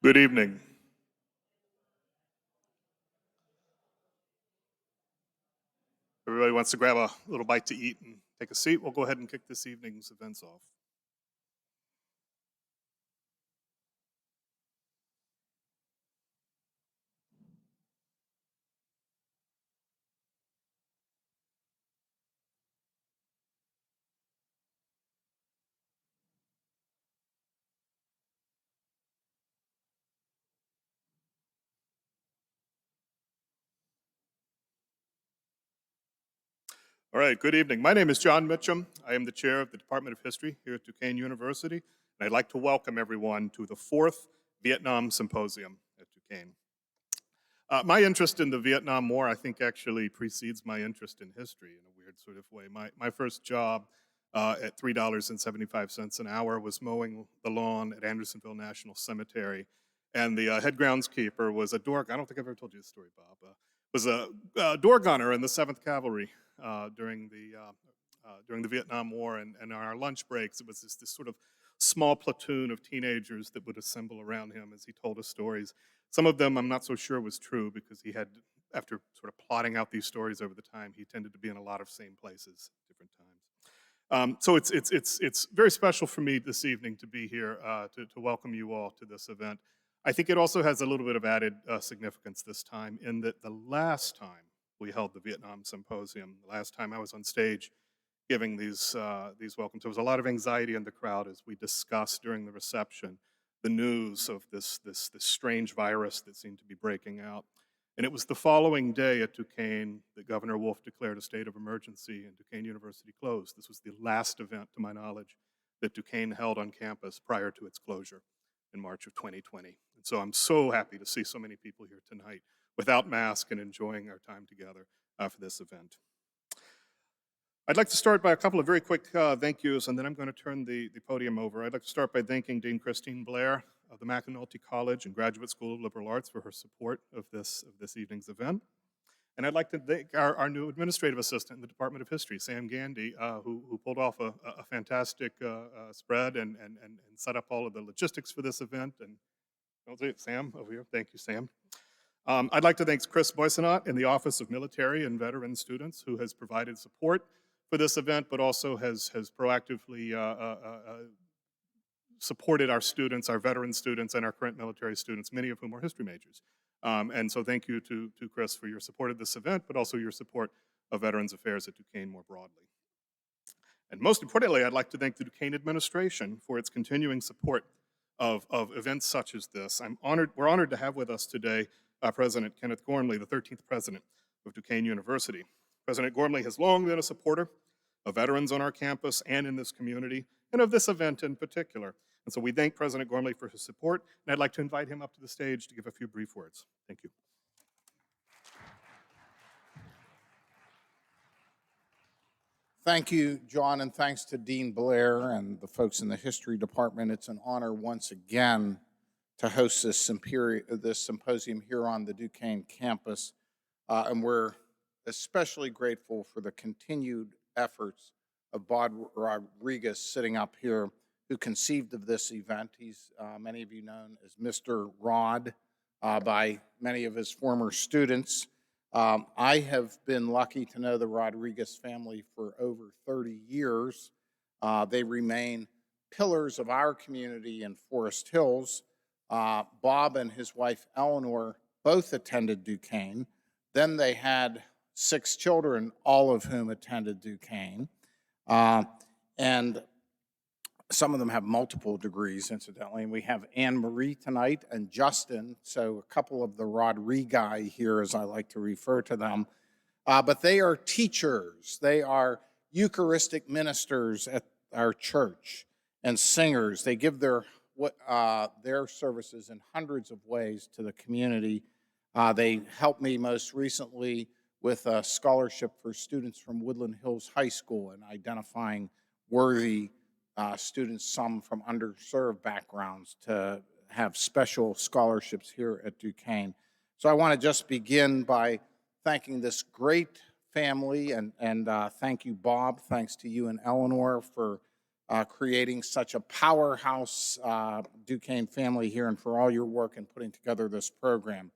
Good evening. Everybody wants to grab a little bite to eat and take a seat. We'll go ahead and kick this evening's events off. All right, good evening. My name is John Mitchum. I am the chair of the Department of History here at Duquesne University, and I'd like to welcome everyone to the fourth Vietnam Symposium at Duquesne. My interest in the Vietnam War, I think, actually precedes my interest in history in a weird sort of way. My first job at $3.75 an hour was mowing the lawn at Andersonville National Cemetery, and the head groundskeeper was a door. I don't think I've ever told you this story, Bob. Was a door gunner in the 7th Cavalry during the Vietnam War, and on our lunch breaks, it was this sort of small platoon of teenagers that would assemble around him as he told us stories. Some of them I'm not so sure was true because he had, after sort of plotting out these stories over the time, he tended to be in a lot of same places at different times. So it's very special for me this evening to be here to welcome you all to this event. I think it also has a little bit of added significance this time in that the last time we held the Vietnam Symposium, the last time I was on stage giving these welcomes, there was a lot of anxiety in the crowd as we discussed during the reception the news of this strange virus that seemed to be breaking out. And it was the following day at Duquesne that Governor Wolf declared a state of emergency and Duquesne University closed. This was the last event, to my knowledge, that Duquesne held on campus prior to its closure in March of 2020. And so I'm so happy to see so many people here tonight without masks and enjoying our time together for this event. I'd like to start by a couple of very quick thank yous, and then I'm going to turn the podium over. I'd like to start by thanking Dean Christine Blair of the McAnulty College and Graduate School of Liberal Arts for her support of this evening's event. And I'd like to thank our new administrative assistant in the Department of History, Sam Gandy, who pulled off a fantastic spread and set up all of the logistics for this event. And Sam over here, thank you, Sam. I'd like to thank Chris Boysenot in the Office of Military and Veteran Students, who has provided support for this event, but also has proactively supported our students, our veteran students, and our current military students, many of whom are history majors. And so thank you to Chris for your support of this event, but also your support of Veterans Affairs at Duquesne more broadly. And most importantly, I'd like to thank the Duquesne administration for its continuing support of events such as this. We're honored to have with us today President Kenneth Gormley, the 13th president of Duquesne University. President Gormley has long been a supporter of veterans on our campus and in this community, and of this event in particular. And so we thank President Gormley for his support, and I'd like to invite him up to the stage to give a few brief words. Thank you. Thank you, John, and thanks to Dean Blair and the folks in the History Department. It's an honor once again to host this symposium here on the Duquesne campus, and we're especially grateful for the continued efforts of Bob Rodriguez sitting up here, who conceived of this event. He's, many of you known as Mr. Rod by many of his former students. I have been lucky to know the Rodriguez family for over 30 years. They remain pillars of our community in Forest Hills. Bob and his wife Eleanor both attended Duquesne. Then they had 6 children, all of whom attended Duquesne. And some of them have multiple degrees, incidentally. And we have Anne-Marie tonight and Justin, so a couple of the Rodriguez here, as I like to refer to them. But they are teachers. They are Eucharistic ministers at our church and singers. They give their services in hundreds of ways to the community. They helped me most recently with a scholarship for students from Woodland Hills High School and identifying worthy students, some from underserved backgrounds, to have special scholarships here at Duquesne. So I want to just begin by thanking this great family and thank you, Bob. Thanks to you and Eleanor for creating such a powerhouse Duquesne family here and for all your work in putting together this program.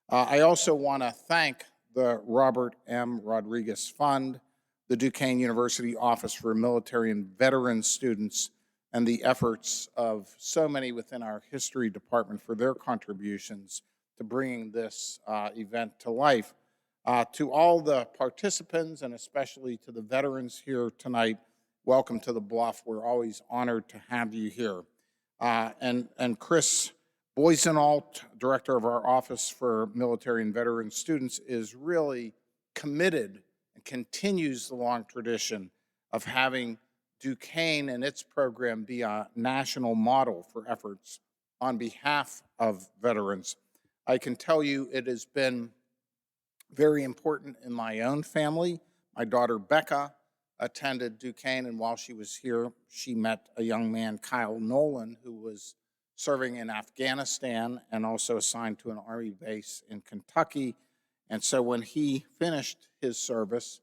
I also want to thank the Robert M. Rodriguez Fund, the Duquesne University Office for Military and Veteran Students, and the efforts of so many within our history department for their contributions to bringing this event to life. To all the participants and especially to the veterans here tonight, welcome to the Bluff. We're always honored to have you here. And Chris Boysenalt, director of our Office for Military and Veteran Students, is really committed and continues the long tradition of having Duquesne and its program be a national model for efforts on behalf of veterans. I can tell you it has been very important in my own family. My daughter Becca attended Duquesne, and while she was here, she met a young man, Kyle Nolan, who was serving in Afghanistan and also assigned to an Army base in Kentucky. And so when he finished his service,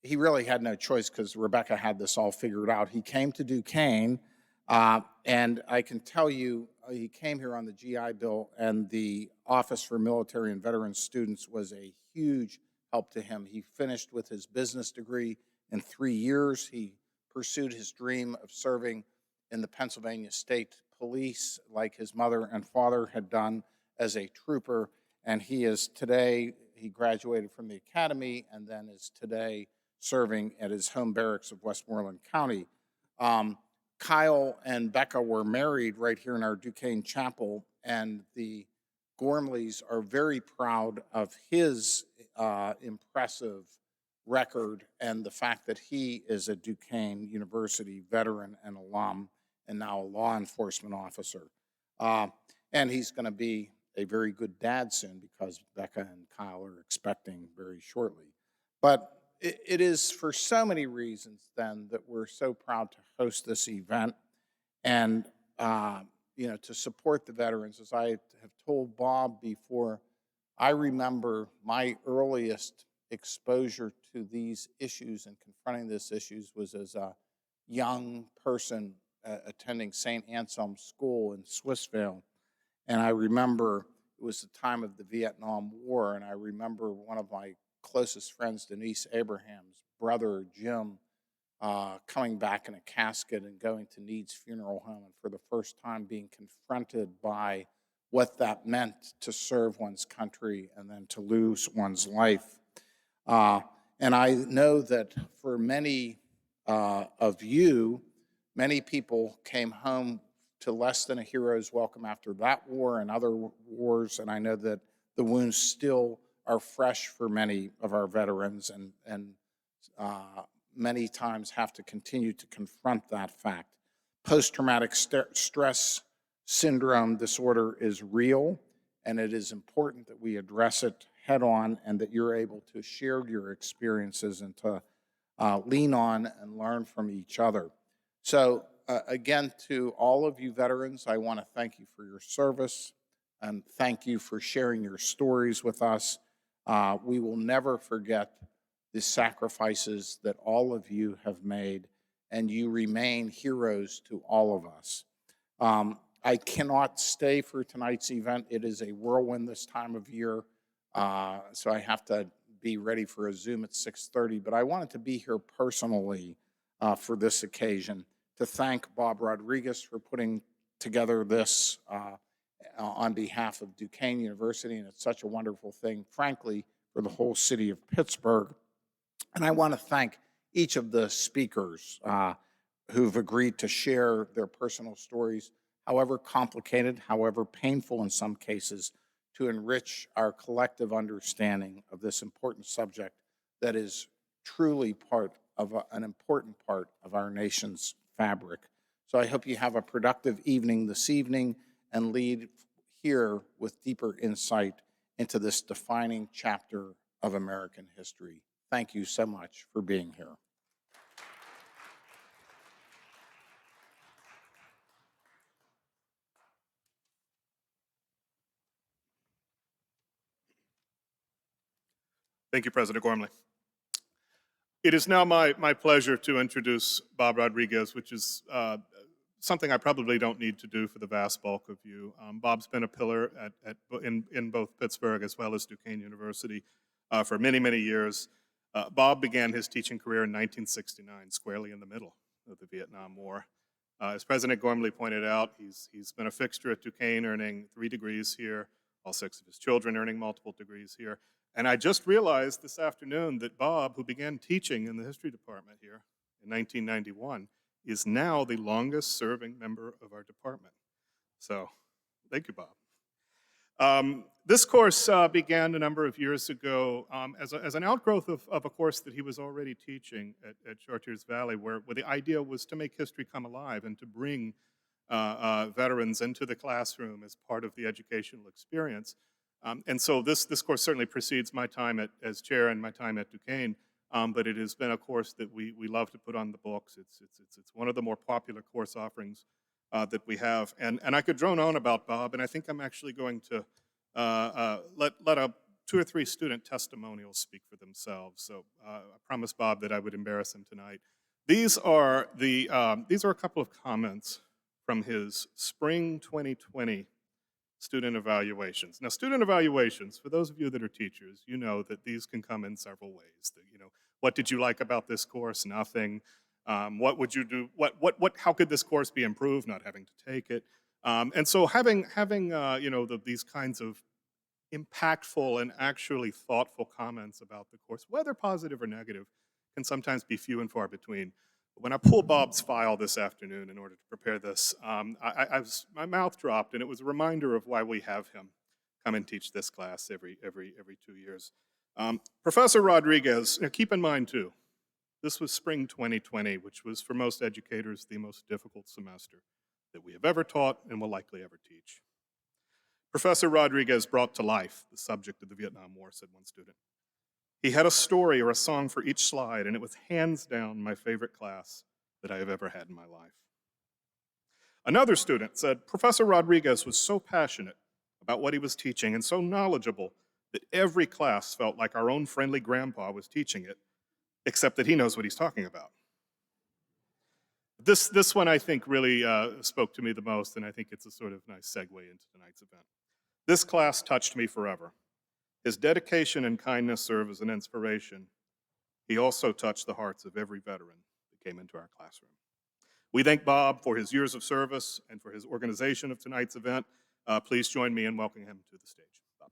he really had no choice because Rebecca had this all figured out. He came to Duquesne, and I can tell you, he came here on the GI Bill, and the Office for Military and Veteran Students was a huge help to him. He finished with his business degree in 3 years. He pursued his dream of serving in the Pennsylvania State Police like his mother and father had done as a trooper, and he is today, he graduated from the academy and then is today serving at his home barracks of Westmoreland County. Kyle and Becca were married right here in our Duquesne Chapel, and the Gormleys are very proud of his impressive record and the fact that he is a Duquesne University veteran and alum and now a law enforcement officer. And he's going to be a very good dad soon because Becca and Kyle are expecting very shortly. But it is for so many reasons then that we're so proud to host this event and to support the veterans. As I have told Bob before, I remember my earliest exposure to these issues and confronting these issues was as a young person attending St. Anselm's School in Swissvale. And I remember it was the time of the Vietnam War, and I remember one of my closest friends, Denise Abraham's brother, Jim, coming back in a casket and going to Need's funeral home, and for the first time being confronted by what that meant to serve one's country and then to lose one's life. And I know that for many of you, many people came home to less than a hero's welcome after that war and other wars, and I know that the wounds still are fresh for many of our veterans and many times have to continue to confront that fact. Post-traumatic stress syndrome disorder is real, and it is important that we address it head on and that you're able to share your experiences and to lean on and learn from each other. So again, to all of you veterans, I want to thank you for your service and thank you for sharing your stories with us. We will never forget the sacrifices that all of you have made, and you remain heroes to all of us. I cannot stay for tonight's event. It is a whirlwind this time of year, so I have to be ready for a Zoom at 6:30, but I wanted to be here personally for this occasion to thank Bob Rodriguez for putting together this on behalf of Duquesne University, and it's such a wonderful thing, frankly, for the whole city of Pittsburgh. And I want to thank each of the speakers who've agreed to share their personal stories, however complicated, however painful in some cases, to enrich our collective understanding of this important subject that is truly part of an important part of our nation's fabric. So I hope you have a productive evening this evening and leave here with deeper insight into this defining chapter of American history. Thank you so much for being here. Thank you, President Gormley. It is now my pleasure to introduce Bob Rodriguez, which is something I probably don't need to do for the vast bulk of you. Bob's been a pillar in both Pittsburgh as well as Duquesne University for many, many years. Bob began his teaching career in 1969, squarely in the middle of the Vietnam War. As President Gormley pointed out, he's been a fixture at Duquesne, earning 3 degrees here, all 6 of his children earning multiple degrees here. And I just realized this afternoon that Bob, who began teaching in the history department here in 1991, is now the longest serving member of our department. So thank you, Bob. This course began a number of years ago as an outgrowth of a course that he was already teaching at Chartiers Valley, where the idea was to make history come alive and to bring veterans into the classroom as part of the educational experience. And so this course certainly precedes my time as chair and my time at Duquesne, but it has been a course that we love to put on the books. It's one of the more popular course offerings that we have. And I could drone on about Bob, and I think I'm actually going to let 2 or 3 student testimonials speak for themselves. So I promised Bob that I would embarrass him tonight. These are a couple of comments from his spring 2020 student evaluations. Now, student evaluations, for those of you that are teachers, you know that these can come in several ways. What did you like about this course? Nothing. What would you do? How could this course be improved? Not having to take it. And so having these kinds of impactful and actually thoughtful comments about the course, whether positive or negative, can sometimes be few and far between. When I pulled Bob's file this afternoon in order to prepare this, my mouth dropped, and it was a reminder of why we have him come and teach this class every 2 years. Professor Rodriguez, keep in mind too, this was spring 2020, which was for most educators the most difficult semester that we have ever taught and will likely ever teach. Professor Rodriguez brought to life the subject of the Vietnam War, said one student. He had a story or a song for each slide, and it was hands down my favorite class that I have ever had in my life. Another student said, Professor Rodriguez was so passionate about what he was teaching and so knowledgeable that every class felt like our own friendly grandpa was teaching it, except that he knows what he's talking about. This one I think really spoke to me the most, and I think it's a sort of nice segue into tonight's event. This class touched me forever. His dedication and kindness serve as an inspiration. He also touched the hearts of every veteran that came into our classroom. We thank Bob for his years of service and for his organization of tonight's event. Please join me in welcoming him to the stage. Bob.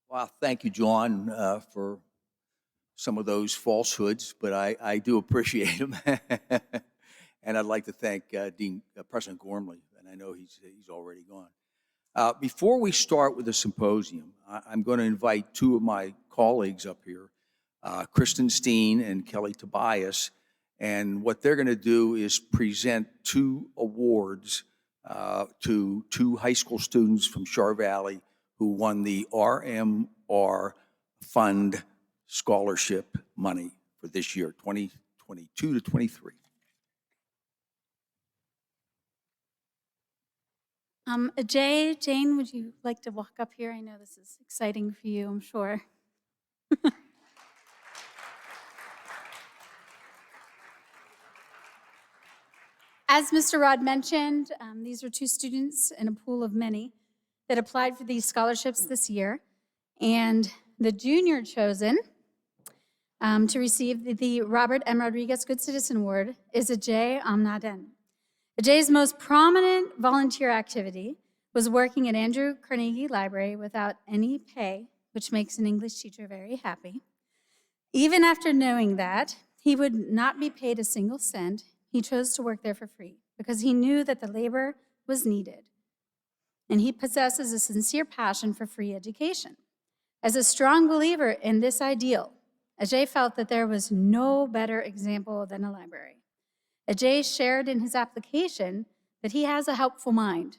Well, thank you, John, for some of those falsehoods, but I do appreciate them. And I'd like to thank President Gormley, and I know he's already gone. Before we start with the symposium, I'm going to invite 2 of my colleagues up here, Kristen Steen and Kelly Tobias, and what they're going to do is present 2 awards to 2 high school students from Char Valley who won the RMR Fund scholarship money for this year, 2022 to 23. Jane, would you like to walk up here? I know this is exciting for you, I'm sure. As Mr. Rod mentioned, these are 2 students in a pool of many that applied for these scholarships this year. And the junior chosen to receive the Robert M. Rodriguez Good Citizen Award is Ajay Amnaden. Ajay's most prominent volunteer activity was working at Andrew Carnegie Library without any pay, which makes an English teacher very happy. Even after knowing that he would not be paid a single cent, he chose to work there for free because he knew that the labor was needed. And he possesses a sincere passion for free education. As a strong believer in this ideal, Ajay felt that there was no better example than a library. Ajay shared in his application that he has a helpful mind.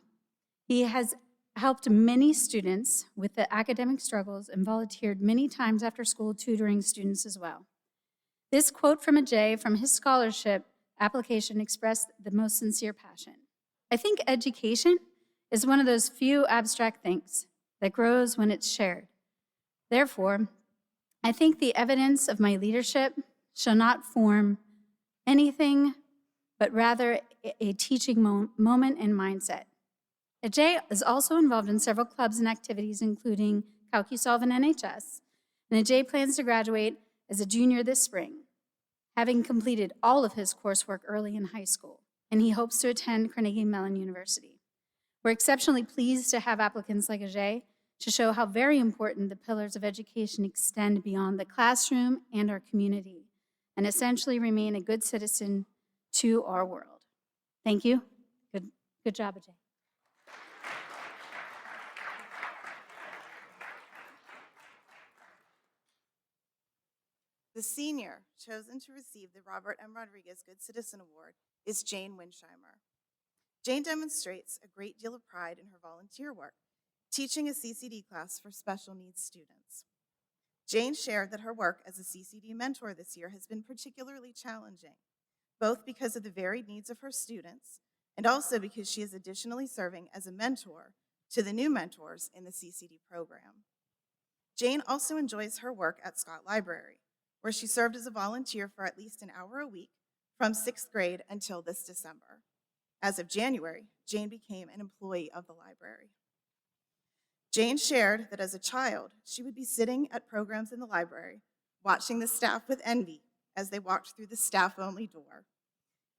He has helped many students with the academic struggles and volunteered many times after school tutoring students as well. This quote from a Jay from his scholarship application expressed the most sincere passion. I think education is one of those few abstract things that grows when it's shared. Therefore, I think the evidence of my leadership shall not form anything but rather a teaching moment and mindset. Ajay is also involved in several clubs and activities, including CalcuSolve and NHS, and Ajay plans to graduate as a junior this spring, having completed all of his coursework early in high school, and he hopes to attend Carnegie Mellon University. We're exceptionally pleased to have applicants like Ajay to show how very important the pillars of education extend beyond the classroom and our community, and essentially remain a good citizen to our world. Thank you. Good job, Ajay. The senior chosen to receive the Robert M. Rodriguez Good Citizen Award is Jane Winsheimer. Jane demonstrates a great deal of pride in her volunteer work, teaching a CCD class for special needs students. Jane shared that her work as a CCD mentor this year has been particularly challenging, both because of the varied needs of her students and also because she is additionally serving as a mentor to the new mentors in the CCD program. Jane also enjoys her work at Scott Library, where she served as a volunteer for at least an hour a week from 6th grade until this December. As of January, Jane became an employee of the library. Jane shared that as a child, she would be sitting at programs in the library, watching the staff with envy as they walked through the staff-only door,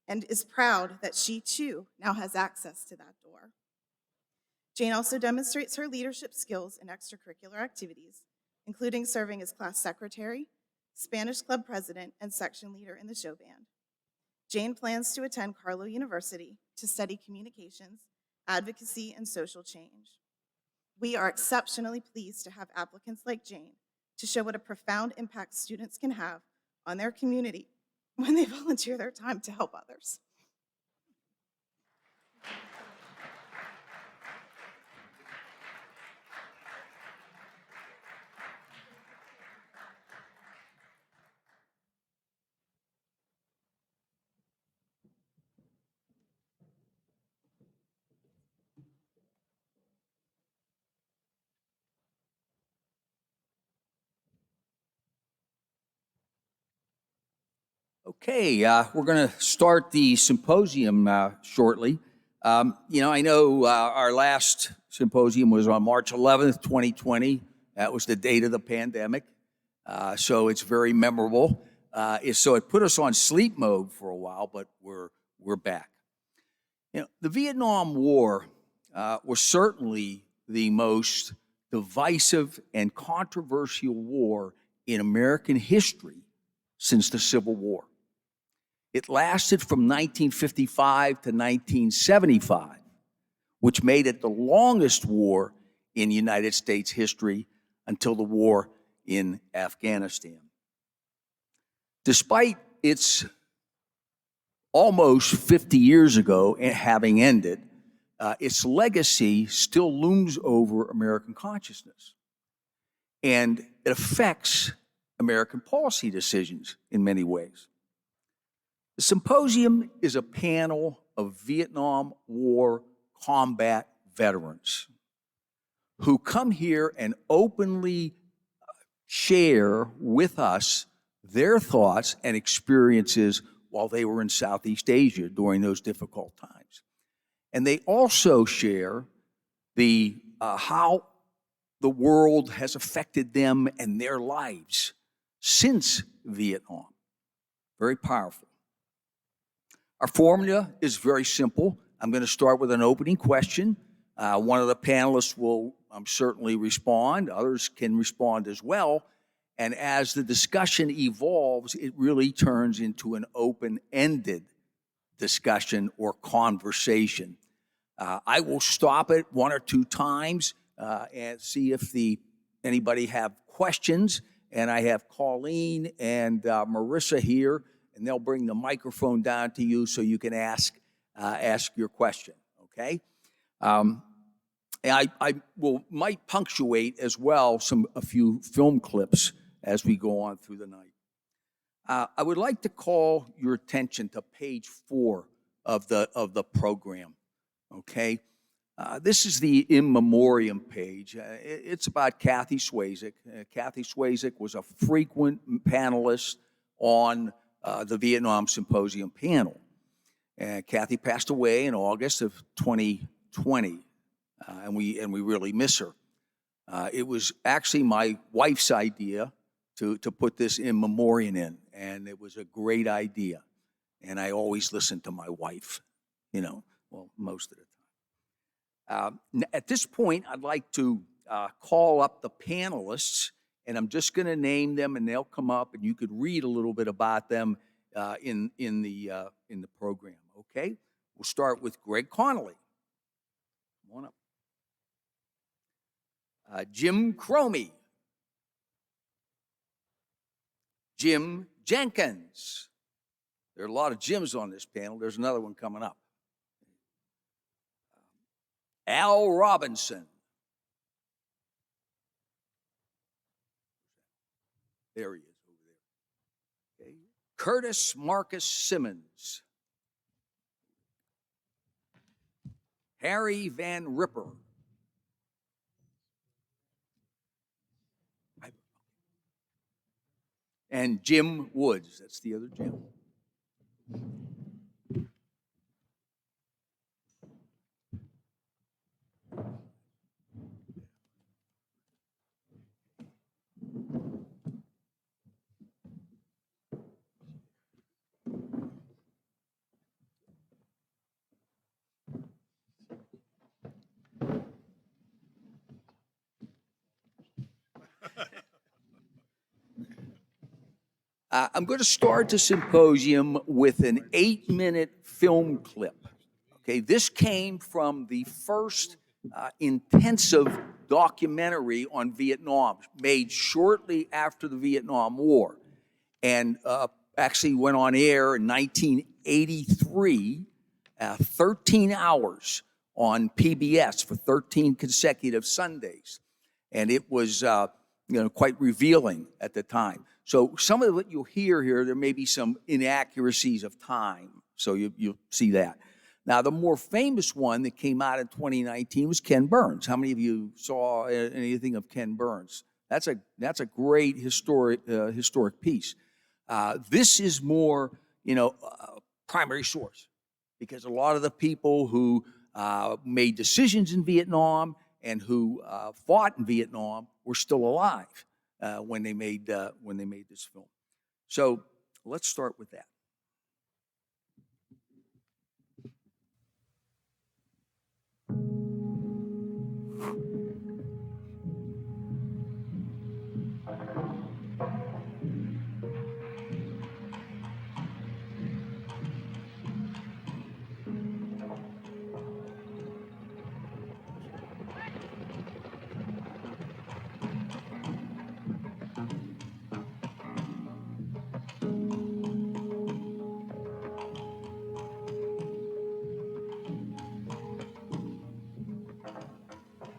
and is proud that she too now has access to that door. Jane also demonstrates her leadership skills in extracurricular activities, including serving as class secretary, Spanish club president, and section leader in the show band. Jane plans to attend Carlow University to study communications, advocacy, and social change. We are exceptionally pleased to have applicants like Jane to show what a profound impact students can have on their community when they volunteer their time to help others. Okay, we're going to start the symposium shortly. I know our last symposium was on March 11th, 2020. That was the date of the pandemic, so it's very memorable. So it put us on sleep mode for a while, but we're back. The Vietnam War was certainly the most divisive and controversial war in American history since the Civil War. It lasted from 1955 to 1975, which made it the longest war in United States history until the war in Afghanistan. Despite its almost 50 years ago having ended, its legacy still looms over American consciousness. And it affects American policy decisions in many ways. The symposium is a panel of Vietnam War combat veterans who come here and openly share with us their thoughts and experiences while they were in Southeast Asia during those difficult times. And they also share how the world has affected them and their lives since Vietnam. Very powerful. Our formula is very simple. I'm going to start with an opening question. One of the panelists will certainly respond. Others can respond as well. And as the discussion evolves, it really turns into an open-ended discussion or conversation. I will stop it one or two times and see if anybody have questions. And I have Colleen and Marissa here, and they'll bring the microphone down to you so you can ask your question, okay? I might punctuate as well a few film clips as we go on through the night. I would like to call your attention to page 4 of the program. Okay, this is the in memoriam page. It's about Kathy Swayzik. Kathy Swayzik was a frequent panelist on the Vietnam Symposium panel. Kathy passed away in August of 2020, and we really miss her. It was actually my wife's idea to put this in memoriam in, and it was a great idea. And I always listen to my wife, well, most of the time. At this point, I'd like to call up the panelists, and I'm just going to name them, and they'll come up, and you could read a little bit about them in the program. Okay, we'll start with Greg Connolly. Come on up. Jim Cromie. Jim Jenkins. There are a lot of Jims on this panel. There's another one coming up. Al Robinson. There he is over there. Okay. Curtis Marcus Simmons. Harry Van Ripper. And Jim Woods. That's the other Jim. I'm going to start the symposium with an 8-minute film clip. Okay, this came from the first intensive documentary on Vietnam, made shortly after the Vietnam War, and actually went on air in 1983, 13 hours on PBS for 13 consecutive Sundays, and it was quite revealing at the time. So some of what you'll hear here, there may be some inaccuracies of time, so you'll see that. Now, the more famous one that came out in 2019 was Ken Burns. How many of you saw anything of Ken Burns? That's a great historic piece. This is more, primary source, because a lot of the people who made decisions in Vietnam and who fought in Vietnam were still alive when they made this film. So let's start with that.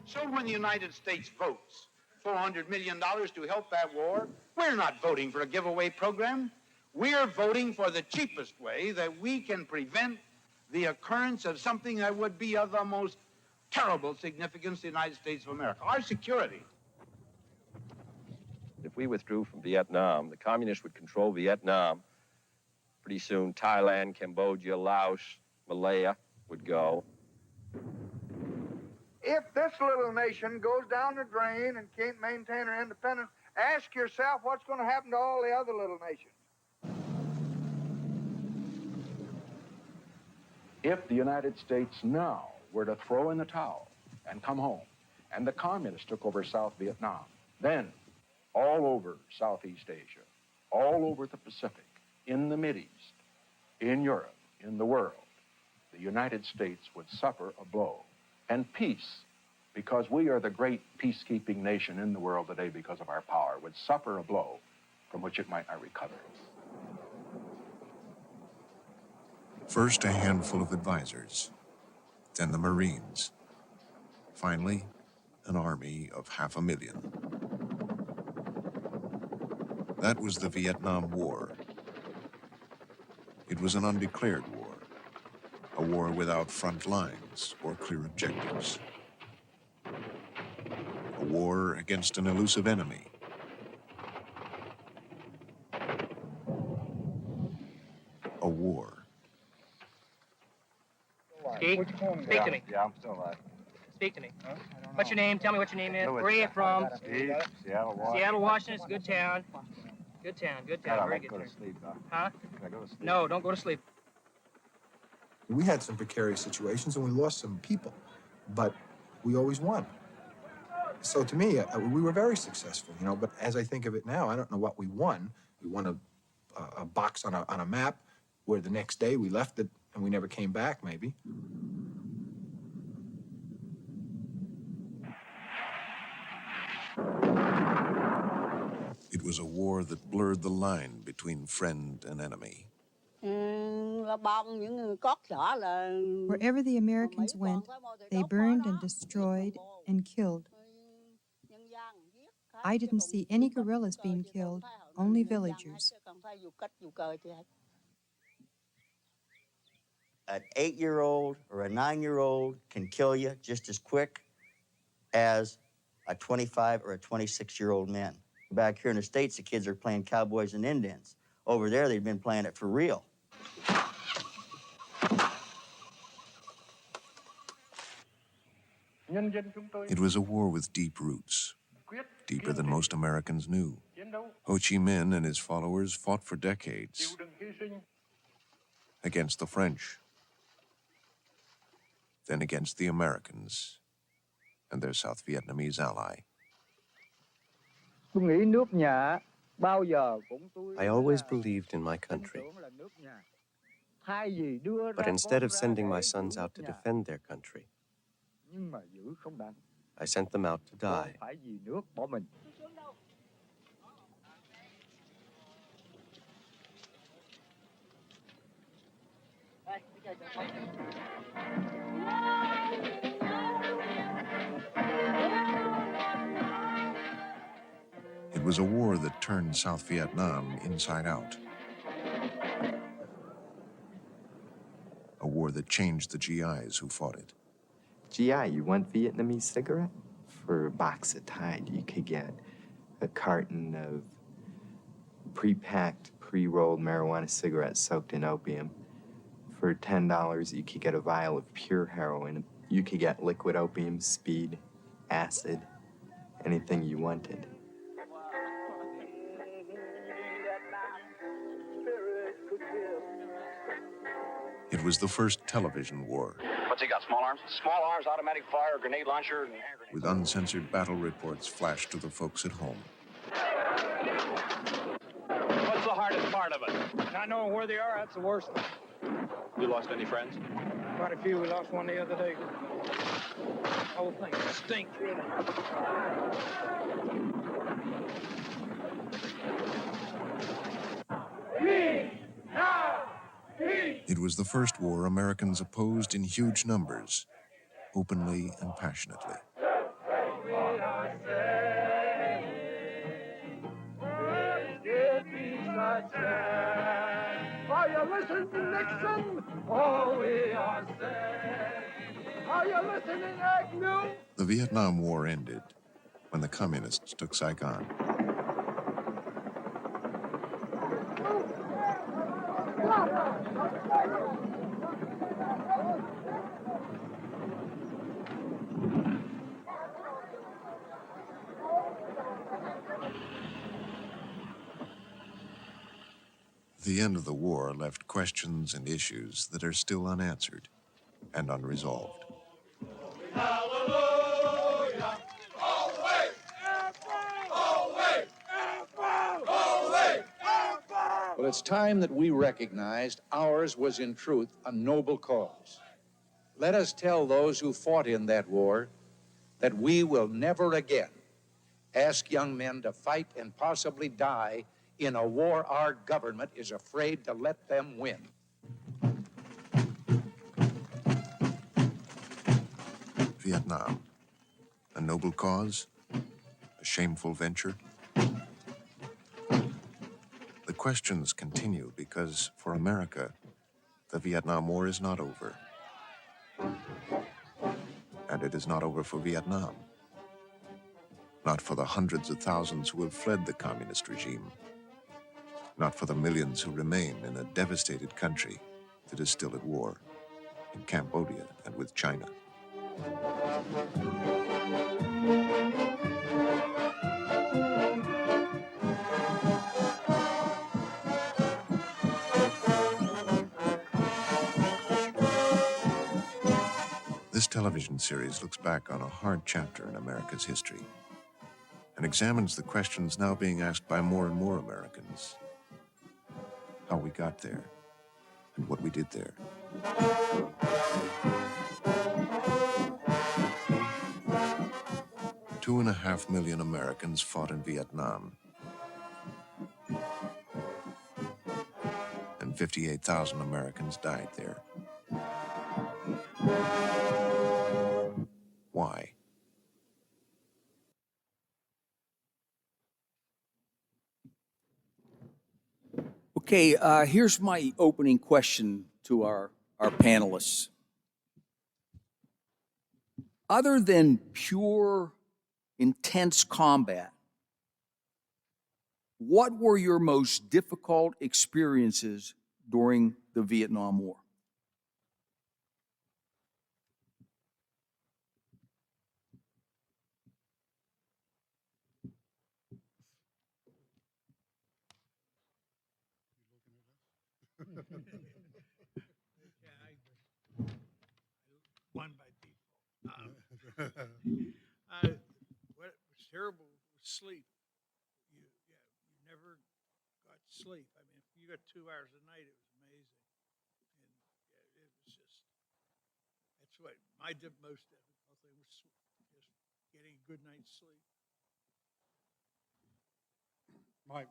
So when the United States votes $400 million to help that war, we're not voting for a giveaway program. We're voting for the cheapest way that we can prevent the occurrence of something that would be of the most terrible significance to the United States of America, our security. If we withdrew from Vietnam, the communists would control Vietnam. Pretty soon, Thailand, Cambodia, Laos, Malaya would go. If this little nation goes down the drain and can't maintain her independence, ask yourself what's going to happen to all the other little nations. If the United States now were to throw in the towel and come home, and the communists took over South Vietnam, then all over Southeast Asia, all over the Pacific, in the Mideast, in Europe, in the world, the United States would suffer a blow. And peace, because we are the great peacekeeping nation in the world today because of our power, would suffer a blow from which it might not recover. First, a handful of advisors, then the Marines. Finally, an army of 500,000. That was the Vietnam War, It was an undeclared war, a war without front lines or clear objectives. A war against an elusive enemy. A war. Speak. Speak to me. Yeah, I'm still alive. Speak to me. What's your name? Tell me what your name is. Where are you from? Steve, Seattle, Washington. Seattle, Washington. It's a good town. Good town. Good town. Very good. Go to town. sleep, Doc. Huh? Can I go to sleep? No, don't go to sleep. We had some precarious situations and we lost some people, but we always won. So to me, we were very successful, you know, but as I think of it now, I don't know what we won. We won a box on a map where the next day we left it and we never came back, maybe. It was a war that blurred the line between friend and enemy. Wherever the Americans went, they burned and destroyed and killed. I didn't see any guerrillas being killed, only villagers. An 8-year-old or a 9-year-old can kill you just as quick as a 25 or a 26-year-old man. Back here in the States, the kids are playing cowboys and Indians. Over there, they've been playing it for real. It was a war with deep roots, deeper than most Americans knew. Ho Chi Minh and his followers fought for decades against the French, then against the Americans and their South Vietnamese ally. I always believed in my country. But instead of sending my sons out to defend their country, I sent them out to die. It was a war that turned South Vietnam inside out. A war that changed the GIs who fought it. GI, you want Vietnamese cigarette? For a box of Tide, you could get a carton of pre-packed, pre-rolled marijuana cigarettes soaked in opium. For $10, you could get a vial of pure heroin. You could get liquid opium, speed, acid, anything you wanted. It was the first television war. What's he got, small arms? Small arms, automatic fire, grenade launcher, and hand grenade. With uncensored battle reports flashed to the folks at home. What's the hardest part of it? Not knowing where they are, that's the worst. You lost any friends? Quite a few. We lost one the other day. The whole thing stinks, really. It was the first war Americans opposed in huge numbers, openly and passionately. Are you listening, Nixon? Oh, we are saved. Are you listening, Agnew? The Vietnam War ended when the communists took Saigon. The end of the war left questions and issues that are still unanswered and unresolved. Well, it's time that we recognized ours was in truth a noble cause. Let us tell those who fought in that war that we will never again ask young men to fight and possibly die in a war our government is afraid to let them win. Vietnam, a noble cause, a shameful venture. The questions continue because for America, the Vietnam War is not over. And it is not over for Vietnam. Not for the hundreds of thousands who have fled the communist regime. Not for the millions who remain in a devastated country that is still at war in Cambodia and with China. This television series looks back on a hard chapter in America's history and examines the questions now being asked by more and more Americans. How we got there and what we did there. 2.5 million Americans fought in Vietnam. And 58,000 Americans died there. Why? Okay, here's my opening question to our panelists. Other than pure, intense combat, what were your most difficult experiences during the Vietnam War? One by default. What was terrible was sleep. You never got sleep. I mean, if you got 2 hours a night, it was amazing. And yeah, it was just, that's what my most difficult thing was, just getting a good night's sleep. What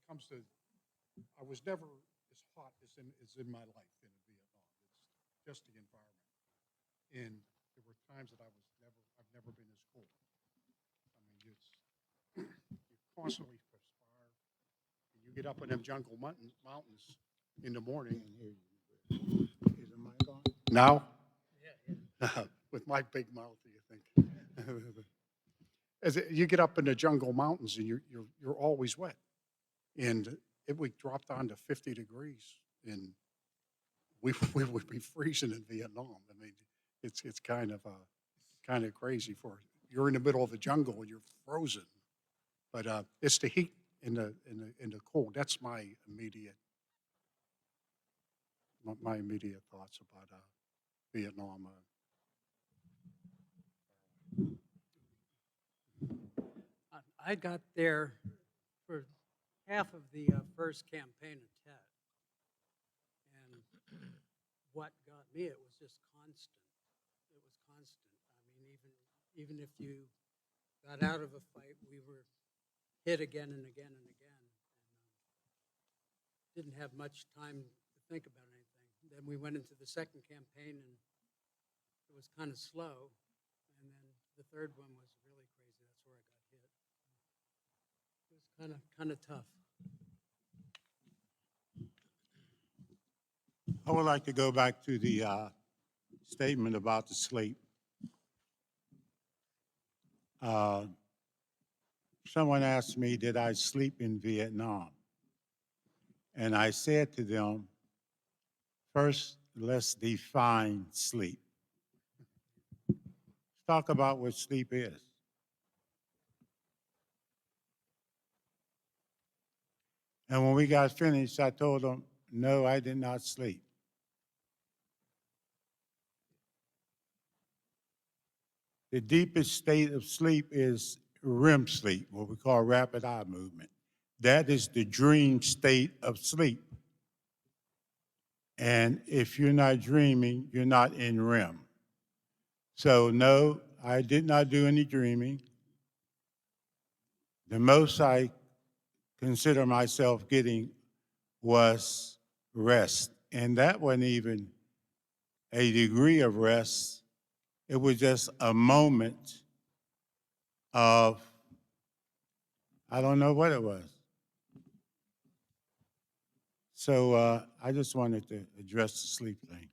comes to, I was never as hot as in my life in Vietnam. It's just the environment. And there were times that I've never been as cold. I mean, you constantly perspire. You get up in them jungle mountains in the morning. Is the mic on? Now? Yeah. With my big mouth, do you think? You get up in the jungle mountains and you're always wet. And we dropped down to 50 degrees and we would be freezing in Vietnam. I mean, it's kind of crazy you're in the middle of the jungle and you're frozen. But it's the heat and the cold. That's my immediate thoughts about Vietnam. I got there for half of the first campaign of Tet. And what got me, it was just constant. It was constant. I mean, even if you got out of a fight, we were hit again and again and again. And didn't have much time to think about anything. Then we went into the second campaign and it was kind of slow. And then the third one was really crazy. That's where I got hit. It was kind of tough. I would like to go back to the statement about the sleep. Someone asked me, did I sleep in Vietnam? And I said to them, first, let's define sleep. Let's talk about what sleep is. And when we got finished, I told them, no, I did not sleep. The deepest state of sleep is REM sleep, what we call rapid eye movement. That is the dream state of sleep. And if you're not dreaming, you're not in REM. So no, I did not do any dreaming. The most I consider myself getting was rest. And that wasn't even a degree of rest. It was just a moment of, I don't know what it was. So I just wanted to address the sleep thing.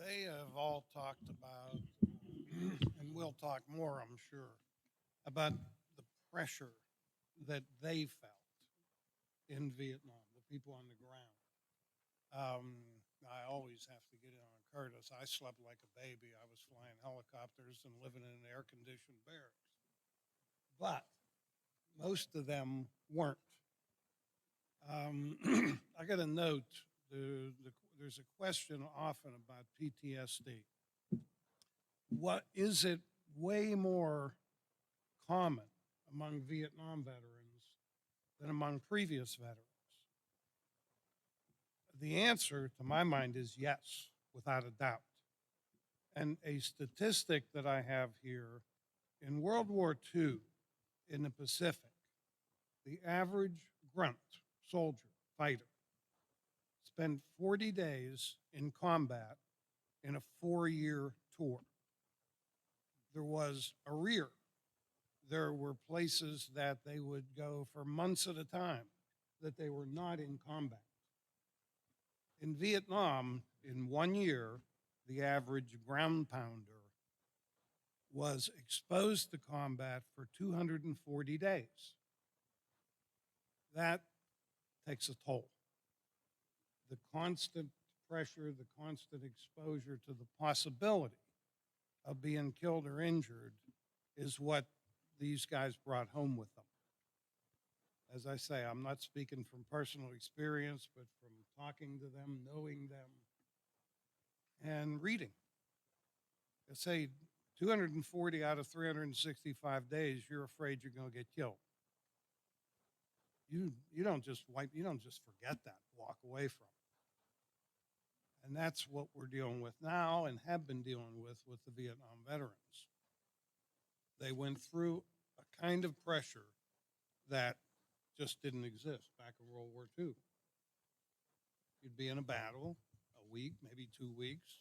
They have all talked about, and we'll talk more, I'm sure, about the pressure that they felt in Vietnam, the people on the ground. I always have to get in on Curtis. I slept like a baby. I was flying helicopters and living in an air-conditioned barracks. But most of them weren't. I got a note. There's a question often about PTSD. What is it way more common among Vietnam veterans than among previous veterans? The answer, to my mind, is yes, without a doubt. And a statistic that I have here, in World War II in the Pacific, the average grunt soldier, fighter, spent 40 days in combat in a 4-year tour. There was a rear. There were places that they would go for months at a time that they were not in combat. In Vietnam, in 1 year, the average ground pounder was exposed to combat for 240 days. That takes a toll. The constant pressure, the constant exposure to the possibility of being killed or injured is what these guys brought home with them. As I say, I'm not speaking from personal experience, but from talking to them, knowing them, and reading. They say 240 out of 365 days, you're afraid you're going to get killed. You don't just forget that, walk away from it. And that's what we're dealing with now and have been dealing with the Vietnam veterans. They went through a kind of pressure that just didn't exist back in World War II. You'd be in a battle, a week, maybe 2 weeks,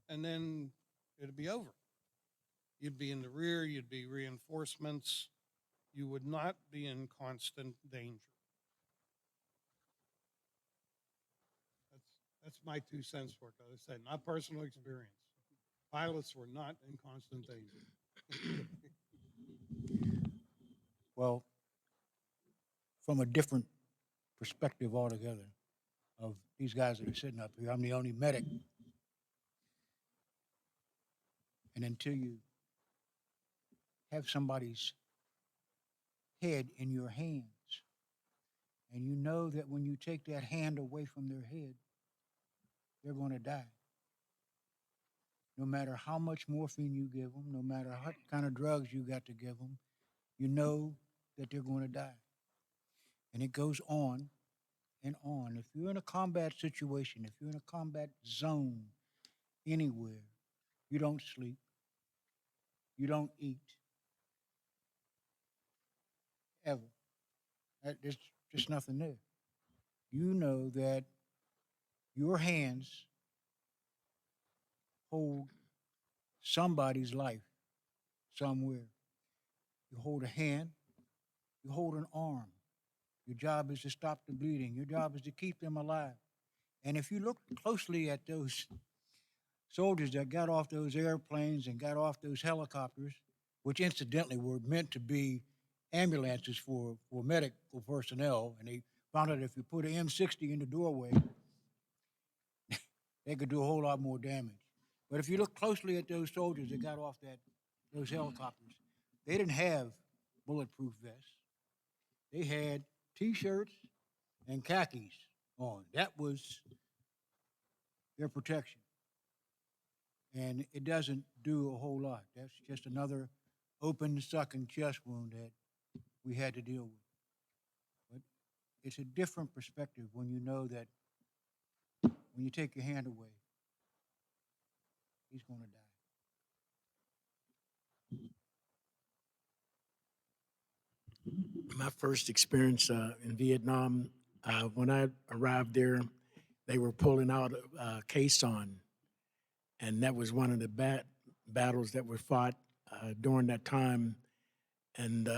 and then it'd be over. You'd be in the rear, you'd be reinforcements. You would not be in constant danger. That's my 2 cents for it. As I said, not personal experience. Pilots were not in constant danger. Well, from a different perspective altogether of these guys that are sitting up here, I'm the only medic. And until you have somebody's head in your hands, and you know that when you take that hand away from their head, they're going to die. No matter how much morphine you give them, no matter what kind of drugs you got to give them, you know that they're going to die. And it goes on and on. If you're in a combat situation, if you're in a combat zone anywhere, you don't sleep, you don't eat, ever. There's just nothing there. You know that your hands hold somebody's life somewhere. You hold a hand, you hold an arm. Your job is to stop the bleeding. Your job is to keep them alive. And if you look closely at those soldiers that got off those airplanes and got off those helicopters, which incidentally were meant to be ambulances for medical personnel, and they found out if you put an M60 in the doorway, they could do a whole lot more damage. But if you look closely at those soldiers that got off those helicopters, they didn't have bulletproof vests. They had T-shirts and khakis on. That was their protection. And it doesn't do a whole lot. That's just another open, sucking chest wound that we had to deal with. But it's a different perspective when you know that when you take your hand away, he's going to die. My first experience in Vietnam, when I arrived there, they were pulling out caisson, and that was one of the battles that were fought during that time. And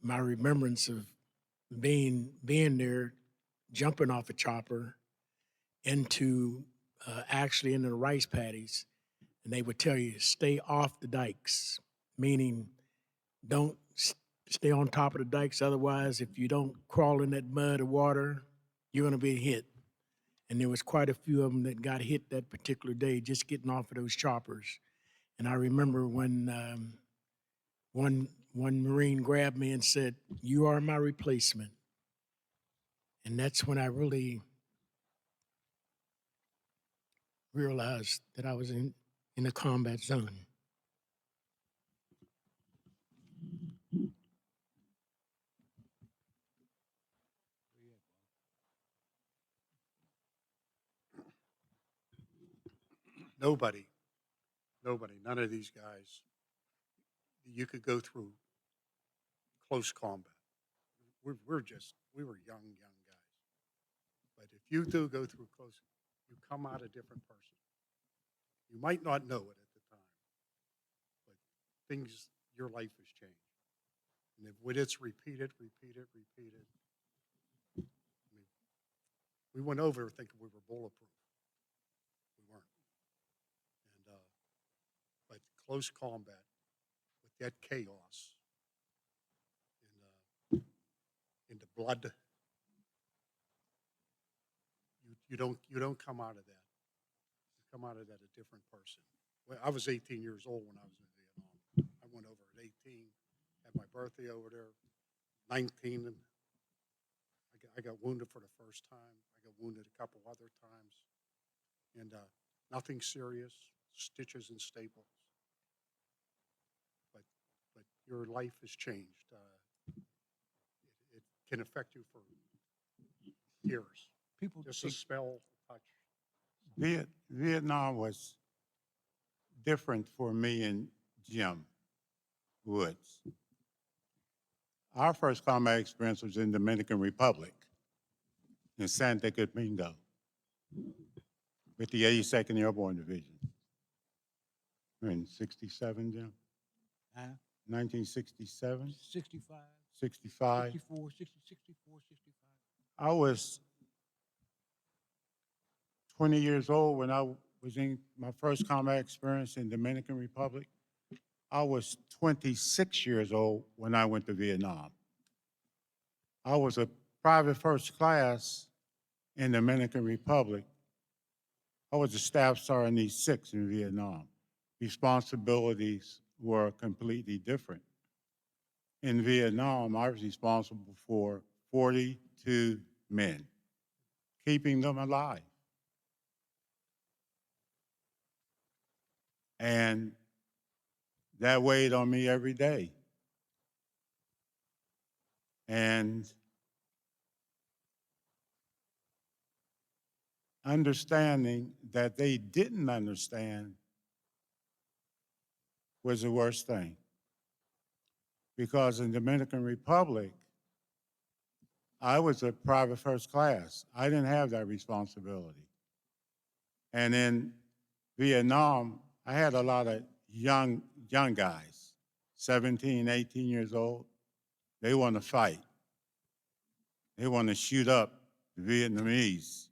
my remembrance of being there, jumping off a chopper into actually into the rice paddies, and they would tell you stay off the dikes, meaning don't stay on top of the dikes. Otherwise, if you don't crawl in that mud or water, you're going to be hit. And there was quite a few of them that got hit that particular day just getting off of those choppers. And I remember when one Marine grabbed me and said, "You are my replacement." And that's when I really realized that I was in a combat zone. Nobody, none of these guys, you could go through close combat. We were young guys. But if you do go through close, you come out a different person. You might not know it at the time, but your life has changed. And if when it's repeated, I mean, we went over thinking we were bulletproof. We weren't. And but close combat with that chaos in the blood, you don't come out of that. You come out of that a different person. Well, I was 18 years old when I was in Vietnam. I went over at 18, had my birthday over there. 19, and I got wounded for the first time. I got wounded a couple other times, and nothing serious, stitches and staples. But your life has changed. It can affect you for years. People Just a take spell, a touch. Vietnam was different for me and Jim Woods. Our first combat experience was in Dominican Republic in Santa Domingo with the 82nd Airborne Division. In 67, Jim? 1967? 65, 65. 64, 60, 64, 65. I was 20 years old when I was in my first combat experience in Dominican Republic. I was 26 years old when I went to Vietnam. I was a private first class in Dominican Republic. I was a staff sergeant E6 in Vietnam. Responsibilities were completely different. In Vietnam, I was responsible for 42 men, keeping them alive. And that weighed on me every day. And understanding that they didn't understand was the worst thing. Because in Dominican Republic, I was a private first class. I didn't have that responsibility. And in Vietnam, I had a lot of young guys, 17, 18 years old. They want to fight. They want to shoot up the Vietnamese.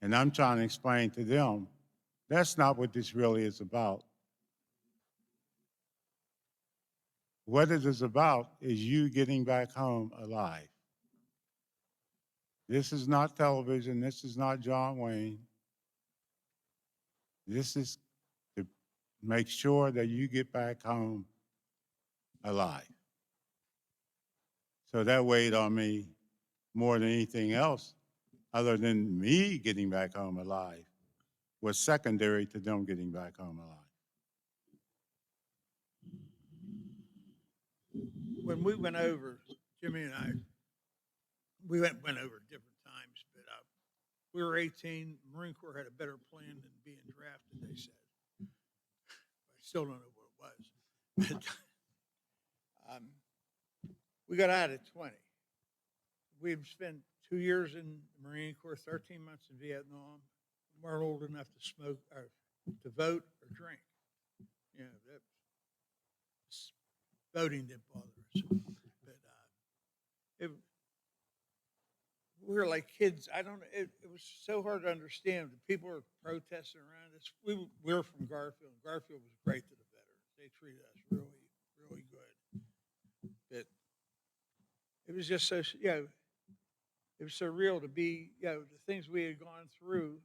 And I'm trying to explain to them, that's not what this really is about. What it is about is you getting back home alive. This is not television. This is not John Wayne. This is to make sure that you get back home alive. So that weighed on me more than anything else, other than me getting back home alive, was secondary to them getting back home alive. When we went over, Jimmy and I, we went over different times, but we were 18. Marine Corps had a better plan than being drafted, they said. I still don't know what it was. But we got out at 20. We've spent 2 years in the Marine Corps, 13 months in Vietnam. We weren't old enough to smoke or to vote or drink. You know, voting didn't bother us. But we were like kids. I don't know. It was so hard to understand. The people were protesting around us. We were from Garfield. Garfield was great to the veterans. They treated us really, really good. But it was just so, it was surreal to be, the things we had gone through.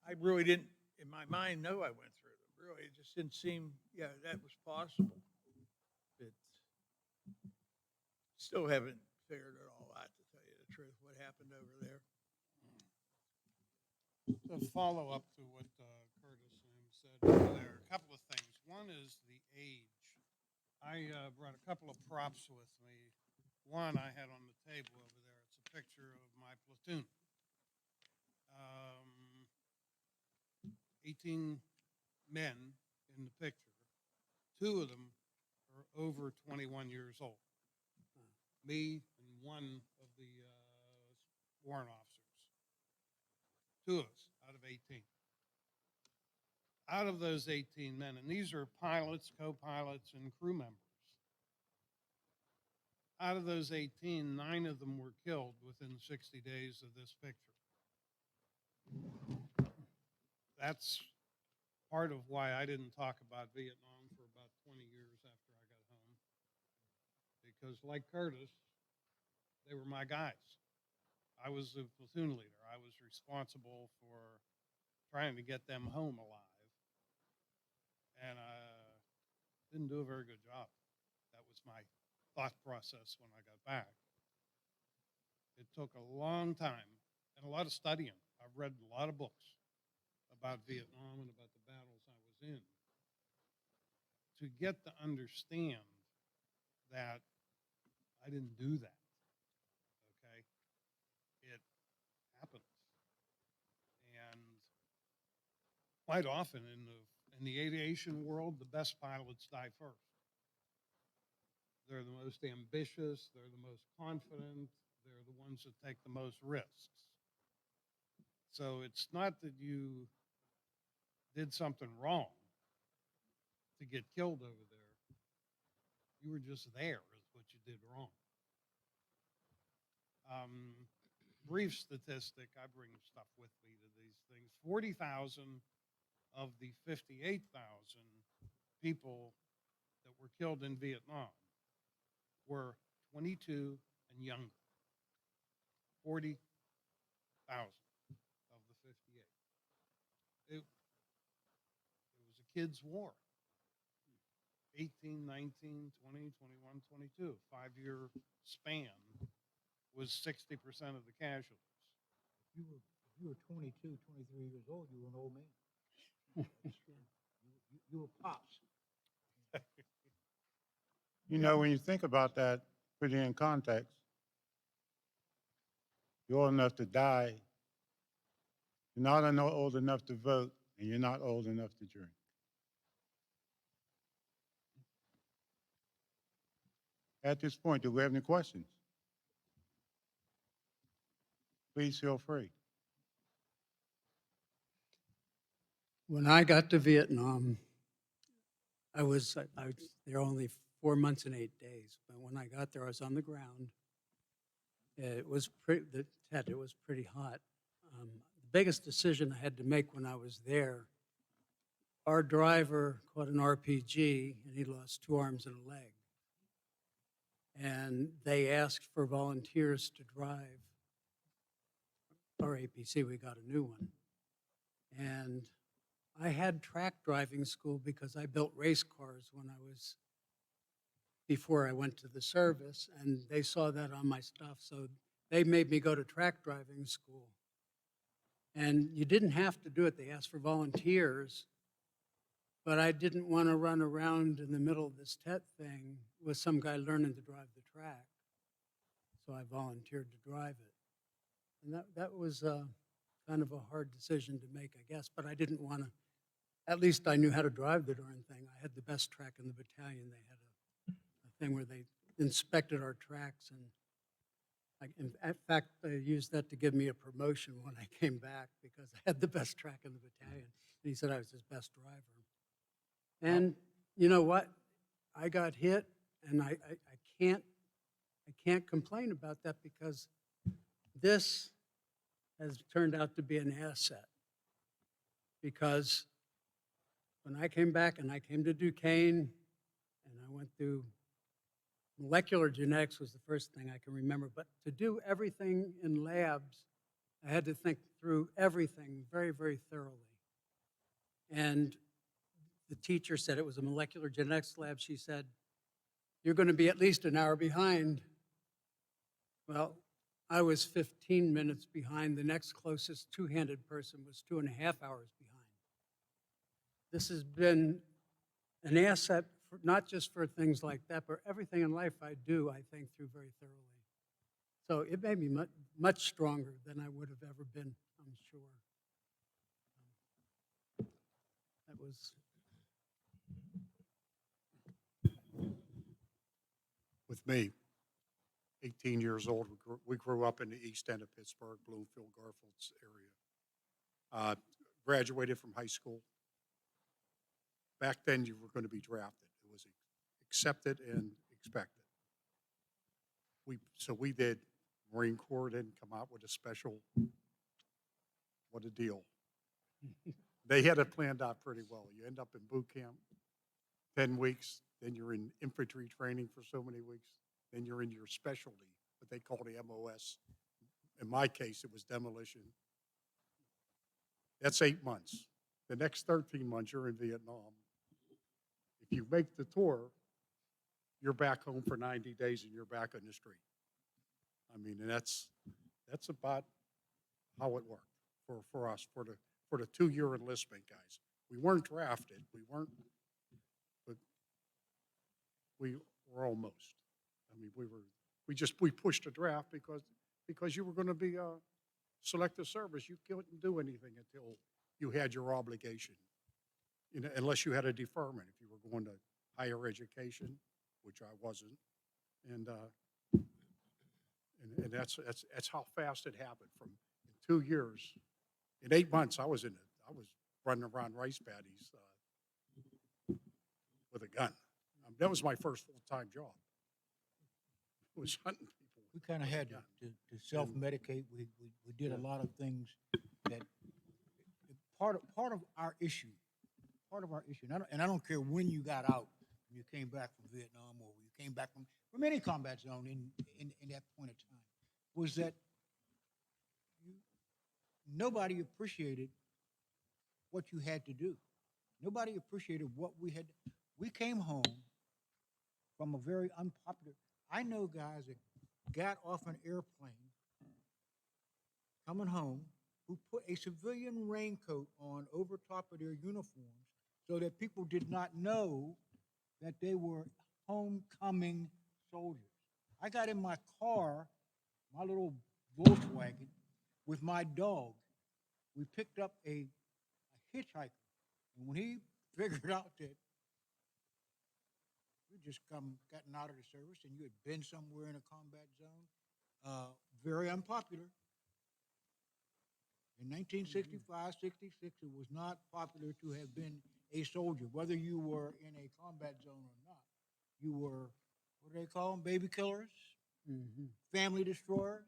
I really didn't, in my mind, know I went through them. Really, it just didn't seem, that was possible. But still haven't figured it all out, to tell you the truth, what happened over there. To follow up to what Curtis said over there, a couple of things. One is the age. I brought a couple of props with me. One I had on the table over there. It's a picture of my platoon. 18 men in the picture. 2 of them are over 21 years old. Me and one of the warrant officers. 2 of us out of 18. Out of those 18 men, and these are pilots, co-pilots, and crew members. Out of those 18, 9 of them were killed within 60 days of this picture. That's part of why I didn't talk about Vietnam for about 20 years after I got home. Because like Curtis, they were my guys. I was the platoon leader. I was responsible for trying to get them home alive. And I didn't do a very good job. That was my thought process when I got back. It took a long time and a lot of studying. I've read a lot of books about Vietnam and about the battles I was in to get to understand that I didn't do that. Okay? It happens. And quite often in the aviation world, the best pilots die first. They're the most ambitious, they're the most confident, they're the ones that take the most risks. So it's not that you did something wrong to get killed over there. You were just there is what you did wrong. Brief statistic, I bring stuff with me to these things. 40,000 of the 58,000 people that were killed in Vietnam were 22 and younger. 40,000 of the 58. It was a kids' war. 18, 19, 20, 21, 22. 5-year span was 60% of the casualties. If you were 22, 23 years old, you were an old man. You were pops. You know, when you think about that, put it in context, you're old enough to die, you're not old enough to vote, and you're not old enough to drink. At this point, do we have any questions? Please feel free. When I got to Vietnam, I was there only 4 months and 8 days. But when I got there, I was on the ground. It was it was pretty hot. The biggest decision I had to make when I was there, our driver caught an RPG and he lost 2 arms and a leg. And they asked for volunteers to drive our APC. We got a new one. And I had track driving school because I built race cars before I went to the service, and they saw that on my stuff, so they made me go to track driving school. And you didn't have to do it. They asked for volunteers, but I didn't want to run around in the middle of this TET thing with some guy learning to drive the track. So I volunteered to drive it. And that was kind of a hard decision to make, I guess, but I didn't want to. At least I knew how to drive the darn thing. I had the best track in the battalion. They had a thing where they inspected our tracks, and in fact, they used that to give me a promotion when I came back because I had the best track in the battalion. And he said I was his best driver. And you know what? I got hit, and I can't complain about that because this has turned out to be an asset because when I came back and I came to Duquesne and I went through molecular genetics was the first thing I can remember, but to do everything in labs, I had to think through everything very, very thoroughly. And the teacher said it was a molecular genetics lab. She said, "You're going to be at least an hour behind." Well, I was 15 minutes behind. The next closest two-handed person was 2.5 hours behind. This has been an asset, for, not just for things like that, but everything in life I do, I think through very thoroughly. So it made me much stronger than I would have ever been, I'm sure. That was. With me, 18 years old, we grew up in the east end of Pittsburgh, Bloomfield, Garfield's area. Graduated from high school. Back then, you were going to be drafted. It was accepted and expected. So we did. Marine Corps didn't come out with a special. What a deal. They had it planned out pretty well. You end up in boot camp, 10 weeks, then you're in infantry training for so many weeks, then you're in your specialty, what they call the MOS. In my case, it was demolition. That's 8 months. The next 13 months, you're in Vietnam. If you make the tour, you're back home for 90 days and you're back on the street. I mean, and that's about how it worked for us, for the 2-year enlistment guys. We weren't drafted, but we were almost. I mean, we pushed a draft because you were going to be selective service. You couldn't do anything until you had your obligation, unless you had a deferment. If you were going to higher education, which I wasn't, and that's how fast it happened. From in 2 years, in 8 months, I was running around rice paddies with a gun. That was my first full-time job. It was hunting people. We kind of had to self-medicate. We did a lot of things that part of our issue, and I don't care when you got out, when you came back from Vietnam or you came back from any combat zone in that point of time, was that nobody appreciated what you had to do. Nobody appreciated what we had. We came home from a very unpopular. I know guys that got off an airplane coming home who put a civilian raincoat on over top of their uniforms so that people did not know that they were homecoming soldiers. I got in my car, my little Volkswagen, with my dog. We picked up a hitchhiker. And when he figured out that you just gotten out of the service and you had been somewhere in a combat zone, very unpopular. In 1965, 66, it was not popular to have been a soldier, whether you were in a combat zone or not. You were, what do they call them, baby killers, family destroyers.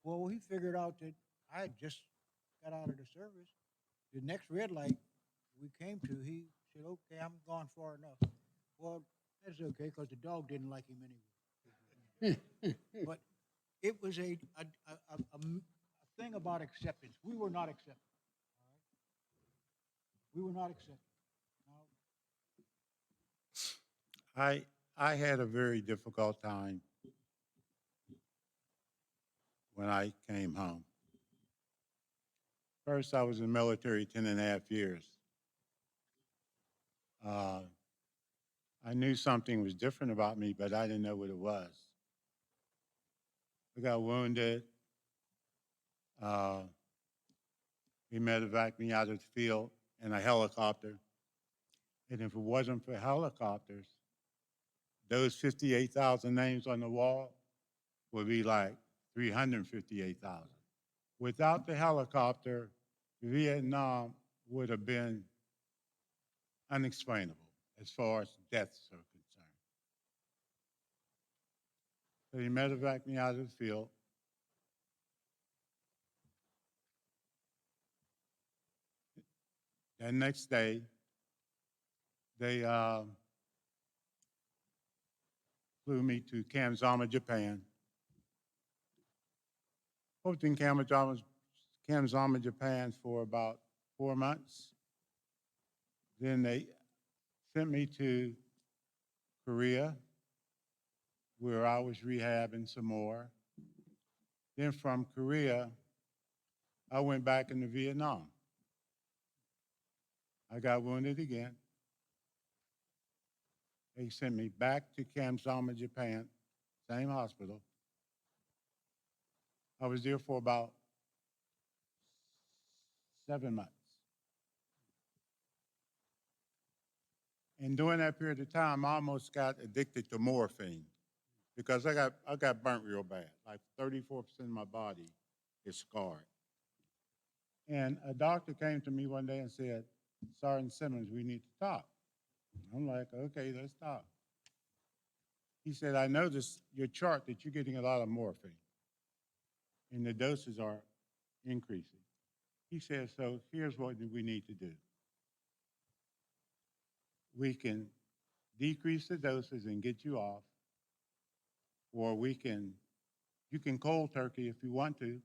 Well, he figured out that I had just got out of the service. The next red light we came to, he said, "Okay, I'm gone far enough." Well, that's okay, because the dog didn't like him anyway. But it was a thing about acceptance. We were not accepted. All right? We were not accepted. I had a very difficult time when I came home. First, I was in the military 10.5 years. I knew something was different about me, but I didn't know what it was. I got wounded. We medevaced me out of the field in a helicopter. And if it wasn't for helicopters, those 58,000 names on the wall would be like 358,000. Without the helicopter, Vietnam would have been unexplainable as far as deaths are concerned. So he medevaced me out of the field. That next day, they flew me to Kamzama, Japan. Worked in Kamzama, Japan for about 4 months. Then they sent me to Korea, where I was rehabbing some more. Then from Korea, I went back into Vietnam. I got wounded again. They sent me back to Kamsama, Japan, same hospital. I was there for about 7 months. And during that period of time, I almost got addicted to morphine because I got burnt real bad. Like 34% of my body is scarred. And a doctor came to me one day and said, Sergeant Simmons, we need to talk. I'm like, okay, let's talk. He said, I noticed your chart that you're getting a lot of morphine and the doses are increasing. He said, so here's what we need to do. We can decrease the doses and get you off, or you can cold turkey if you want to.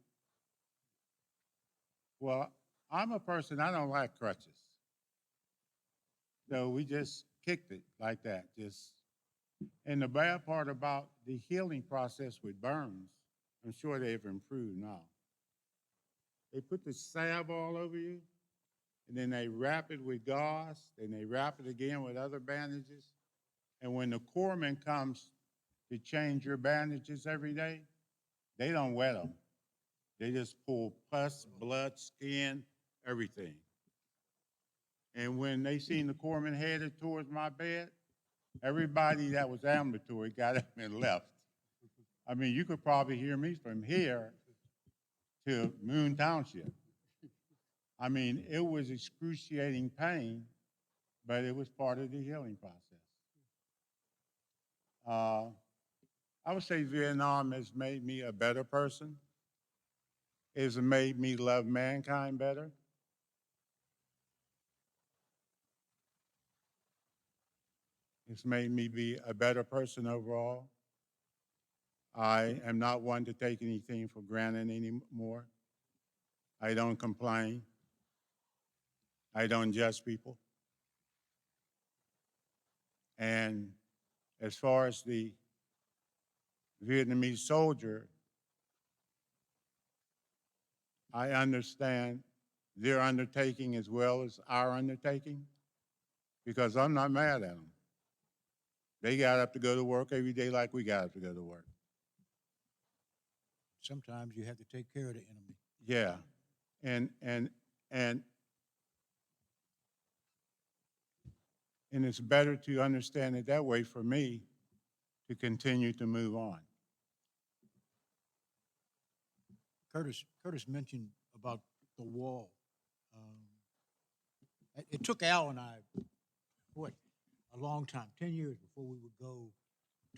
Well, I'm a person, I don't like crutches. So we just kicked it like that, and the bad part about the healing process with burns, I'm sure they've improved now. They put the salve all over you, and then they wrap it with gauze, then they wrap it again with other bandages. And when the corpsman comes to change your bandages every day, they don't wet them. They just pull pus, blood, skin, everything. And when they seen the corpsman headed towards my bed, everybody that was ambulatory got up and left. I mean, you could probably hear me from here to Moon Township. I mean, it was excruciating pain, but it was part of the healing process. I would say Vietnam has made me a better person. It's made me love mankind better. It's made me be a better person overall. I am not one to take anything for granted anymore. I don't complain. I don't judge people. And as far as the Vietnamese soldier, I understand their undertaking as well as our undertaking because I'm not mad at them. They got up to go to work every day like we got up to go to work. Sometimes you have to take care of the enemy. Yeah. And it's better to understand it that way for me to continue to move on. Curtis mentioned about the wall. It took Al and I, a long time, 10 years before we would go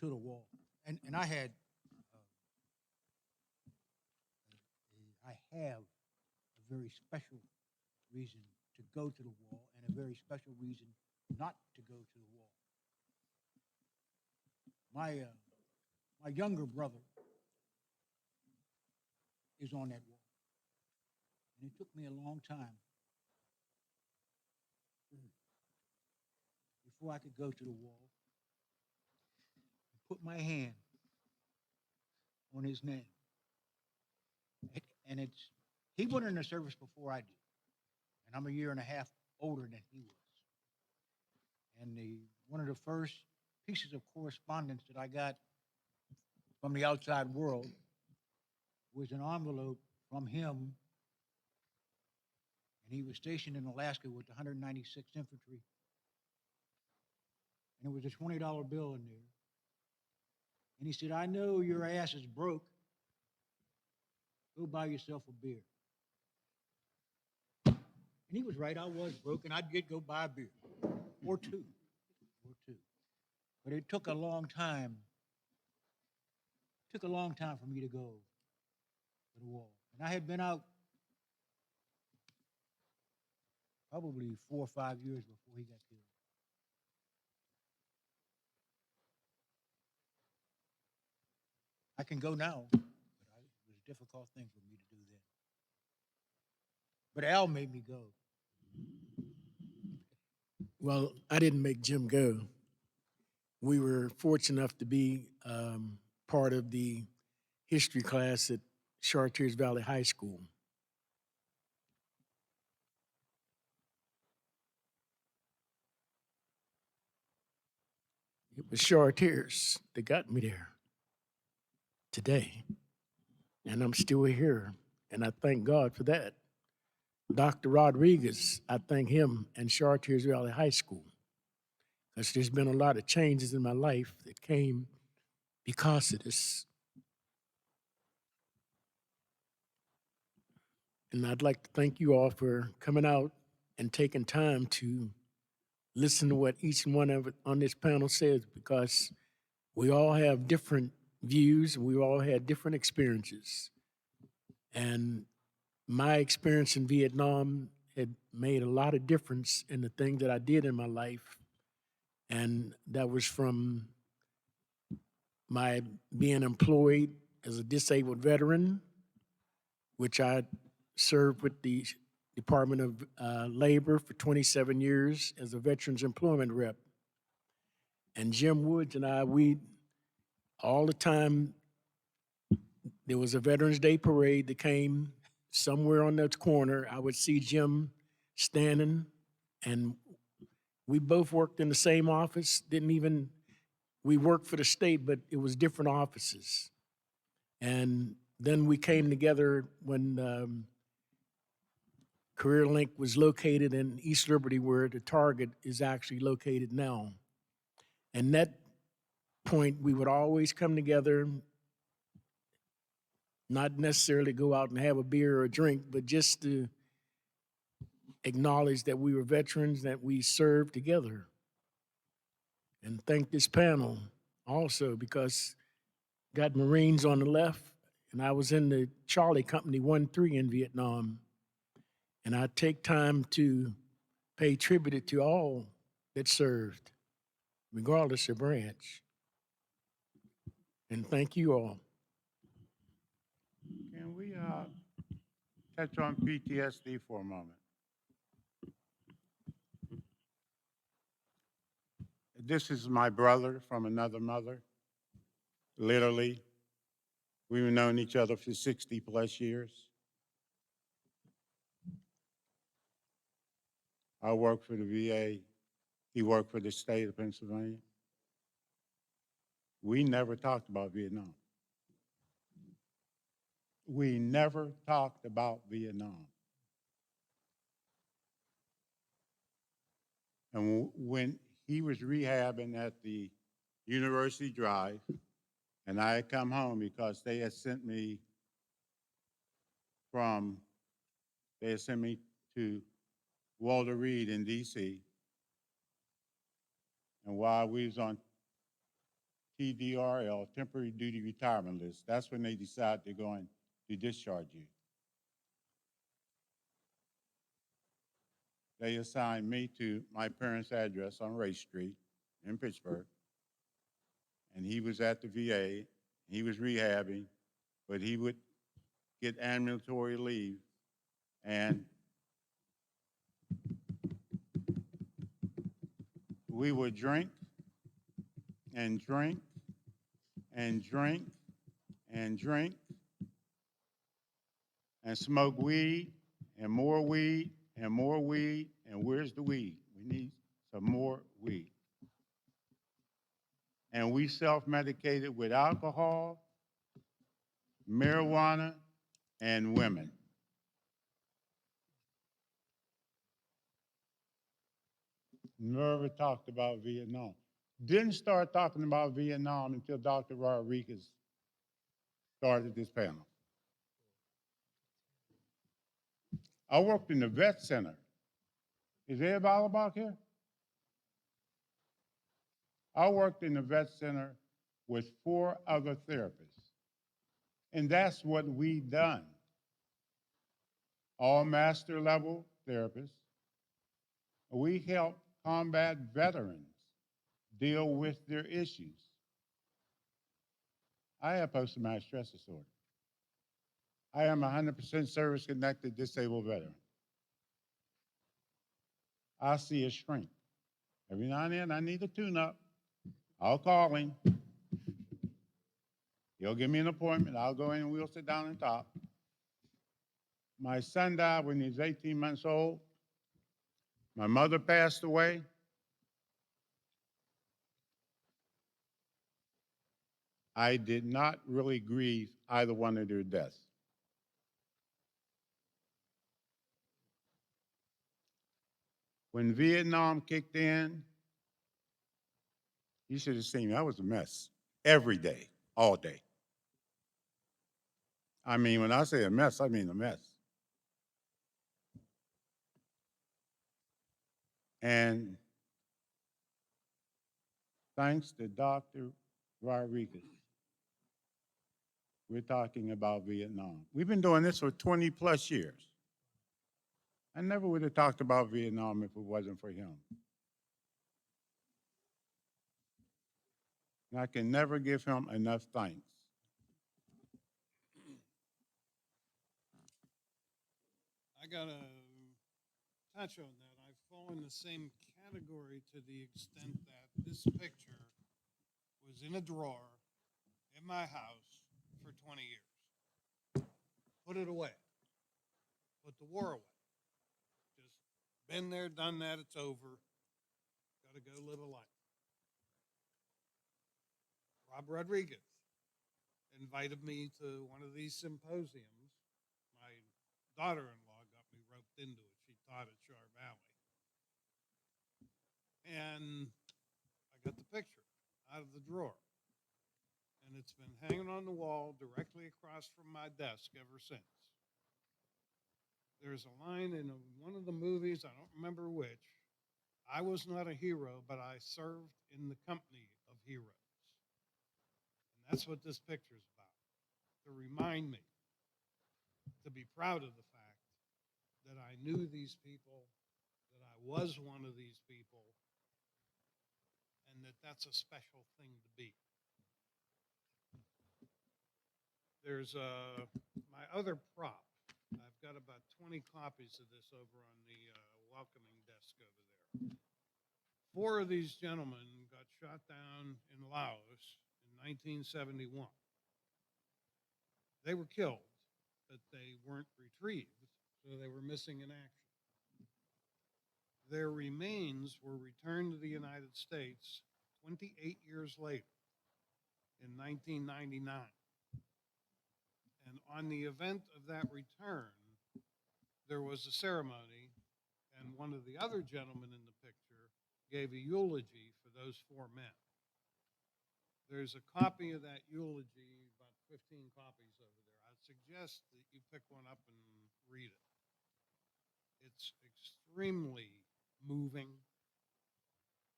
to the wall. And I had, I have a very special reason to go to the wall and a very special reason not to go to the wall. My younger brother is on that wall. And it took me a long time before I could go to the wall and put my hand on his name. And he went in the service before I did. And I'm a year and a half older than he was. And one of the first pieces of correspondence that I got from the outside world was an envelope from him. And he was stationed in Alaska with the 196th Infantry. And there was a $20 bill in there. And he said, I know your ass is broke. Go buy yourself a beer. And he was right, I was broke, and I did go buy a beer. Or two. But it took a long time. It took a long time for me to go to the wall. And I had been out probably 4 or 5 years before he got killed. I can go now, but it was a difficult thing for me to do then. But Al made me go. Well, I didn't make Jim go. We were fortunate enough to be part of the history class at Chartiers Valley High School. It was Chartiers that got me there today, and I'm still here, and I thank God for that. Dr. Rodriguez, I thank him and Chartiers Valley High School, because there's been a lot of changes in my life that came because of this. And I'd like to thank you all for coming out and taking time to listen to what each one of it on this panel says, because we all have different views and we all had different experiences. And my experience in Vietnam had made a lot of difference in the thing that I did in my life. And that was from my being employed as a disabled veteran, which I served with the Department of Labor for 27 years as a Veterans Employment Rep. And Jim Woods and I, we all the time, there was a Veterans Day parade that came somewhere on that corner. I would see Jim standing, and we both worked in the same office. We worked for the state, but it was different offices. And then we came together when Career Link was located in East Liberty, where the Target is actually located now. And that point, we would always come together, not necessarily go out and have a beer or a drink, but just to acknowledge that we were veterans, that we served together. And thank this panel also, because got Marines on the left, and I was in the Charlie Company 1-3 in Vietnam. And I take time to pay tribute to all that served, regardless of branch. And thank you all. Can we touch on PTSD for a moment? This is my brother from another mother. Literally, we've known each other for 60 plus years. I worked for the VA. He worked for the state of Pennsylvania. We never talked about Vietnam. We never talked about Vietnam. And when he was rehabbing at the University Drive, and I had come home because they had sent me to Walter Reed in DC. And while we was on TDRL, temporary duty retirement list, that's when they decided they're going to discharge you. They assigned me to my parents' address on Race Street in Pittsburgh. And he was at the VA. He was rehabbing, but he would get ambulatory leave. And we would drink and drink and drink and drink and smoke weed and more weed and more weed. And where's the weed? We need some more weed. And we self-medicated with alcohol, marijuana, and women. Never talked about Vietnam. Didn't start talking about Vietnam until Dr. Rodriguez started this panel. I worked in the vet center. Is everybody back here? I worked in the vet center with 4 other therapists. And that's what we done. All master level therapists, We help combat veterans deal with their issues. I have post-traumatic stress disorder. I am 100% service-connected disabled veteran. I see a shrink. Every now and then, I need a tune-up. I'll call him. He'll give me an appointment. I'll go in and we'll sit down and talk. My son died when he was 18 months old. My mother passed away. I did not really grieve either one of their deaths. When Vietnam kicked in, you should have seen me. I was a mess every day, all day. I mean, when I say a mess, I mean a mess. And thanks to Dr. Rodriguez, we're talking about Vietnam. We've been doing this for 20 plus years. I never would have talked about Vietnam if it wasn't for him. And I can never give him enough thanks. I got to touch on that. I fall in the same category to the extent that this picture was in a drawer in my house for 20 years. Put it away. Put the war away. Just been there, done that, it's over. Got to go live a life. Rob Rodriguez invited me to one of these symposiums. My daughter-in-law got me roped into it. She taught at Char Valley. And I got the picture out of the drawer. And it's been hanging on the wall directly across from my desk ever since. There's a line in one of the movies, I don't remember which. I was not a hero, but I served in the company of heroes. And that's what this picture is about, to remind me, to be proud of the fact that I knew these people, that I was one of these people, and that that's a special thing to be. There's my other prop. I've got about 20 copies of this over on the welcoming desk over there. 4 of these gentlemen got shot down in Laos in 1971. They were killed, but they weren't retrieved, so they were missing in action. Their remains were returned to the United States 28 years later in 1999. And on the event of that return, there was a ceremony, and one of the other gentlemen in the picture gave a eulogy for those 4 men. There's a copy of that eulogy, about 15 copies over there. I'd suggest that you pick one up and read it. It's extremely moving.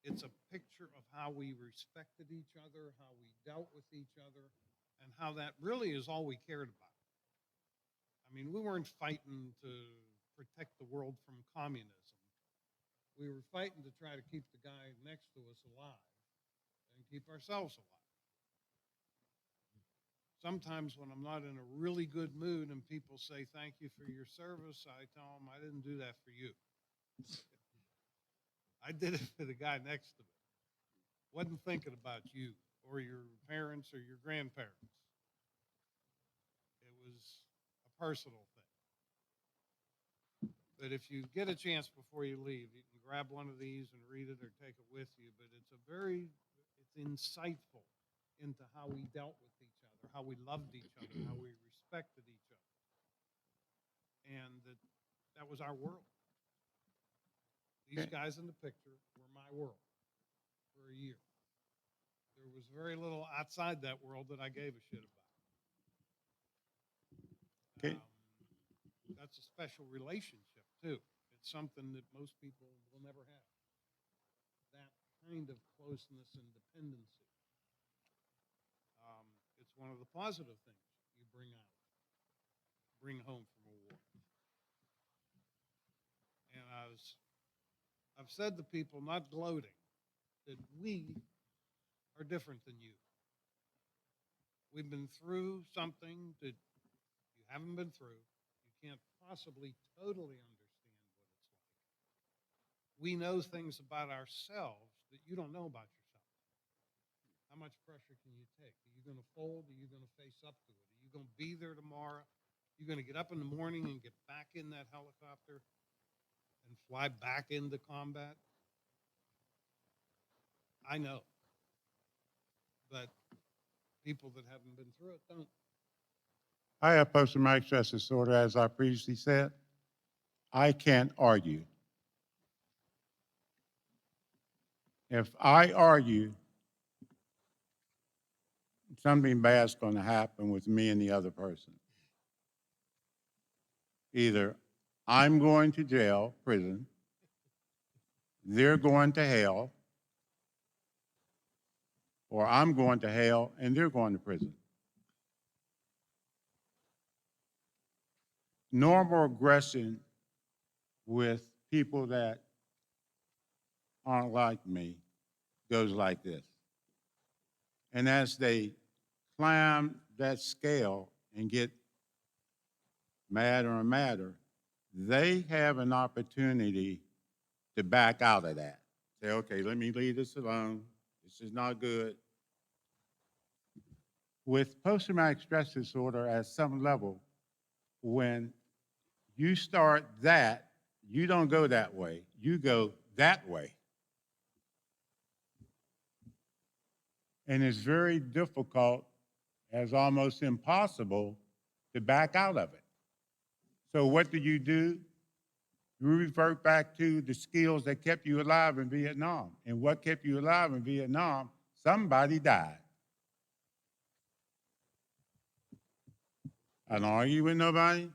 It's a picture of how we respected each other, how we dealt with each other, and how that really is all we cared about. I mean, we weren't fighting to protect the world from communism. We were fighting to try to keep the guy next to us alive and keep ourselves alive. Sometimes when I'm not in a really good mood and people say, thank you for your service, I tell them I didn't do that for you. I did it for the guy next to me. Wasn't thinking about you or your parents or your grandparents. It was a personal thing. But if you get a chance before you leave, you can grab one of these and read it or take it with you. But it's insightful into how we dealt with each other, how we loved each other, how we respected each other. And that was our world. These guys in the picture were my world for a year. There was very little outside that world that I gave a shit about. Okay. That's a special relationship, too. It's something that most people will never have. That kind of closeness and dependency. It's one of the positive things you bring home from a war. And I've said to people, not gloating, that we are different than you. We've been through something that you haven't been through. You can't possibly totally understand what it's like. We know things about ourselves that you don't know about yourself. How much pressure can you take? Are you going to fold? Are you going to face up to it? Are you going to be there tomorrow? You're going to get up in the morning and get back in that helicopter and fly back into combat? I know. But people that haven't been through it don't. I have post-traumatic stress disorder, as I previously said. I can't argue. If I argue, something bad's going to happen with me and the other person. Either I'm going to jail, prison, they're going to hell, or I'm going to hell and they're going to prison. Normal aggression with people that aren't like me goes like this. And as they climb that scale and get madder and madder, they have an opportunity to back out of that. Say, okay, let me leave this alone. This is not good. With post-traumatic stress disorder at some level, when you start that, you don't go that way. You go that way. And it's very difficult, as almost impossible, to back out of it. So what do? You revert back to the skills that kept you alive in Vietnam. And what kept you alive in Vietnam? Somebody died. I don't argue with nobody.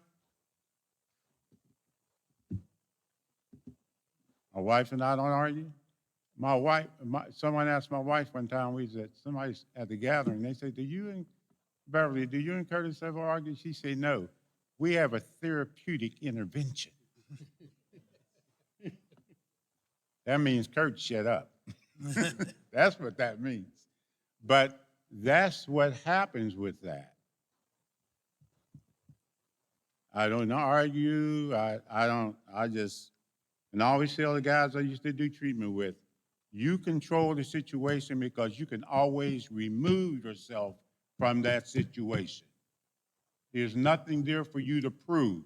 My wife and I don't argue. Someone asked my wife one time, we was at somebody's at the gathering, they said, Beverly, do you and Curtis ever argue? She said, no. We have a therapeutic intervention. That means Kurt, shut up. That's what that means. But that's what happens with that. I don't argue. I just, and I always tell the guys I used to do treatment with, you control the situation because you can always remove yourself from that situation. There's nothing there for you to prove.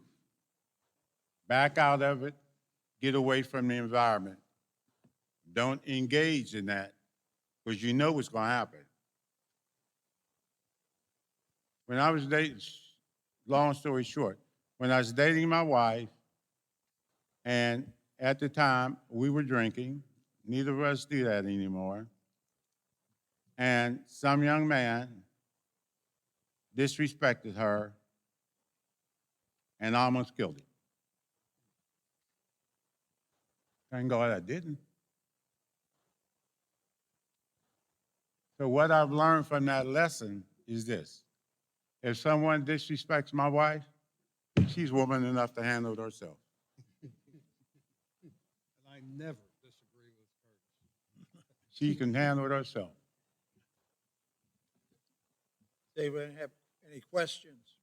Back out of it, get away from the environment. Don't engage in that because you know what's going to happen. When I was dating, long story short, when I was dating my wife, and at the time we were drinking, neither of us do that anymore, and some young man disrespected her and almost killed him. Thank God I didn't. So what I've learned from that lesson is this. If someone disrespects my wife, she's woman enough to handle it herself. And I never disagree with Curtis. She can handle it herself. Does anyone have any questions?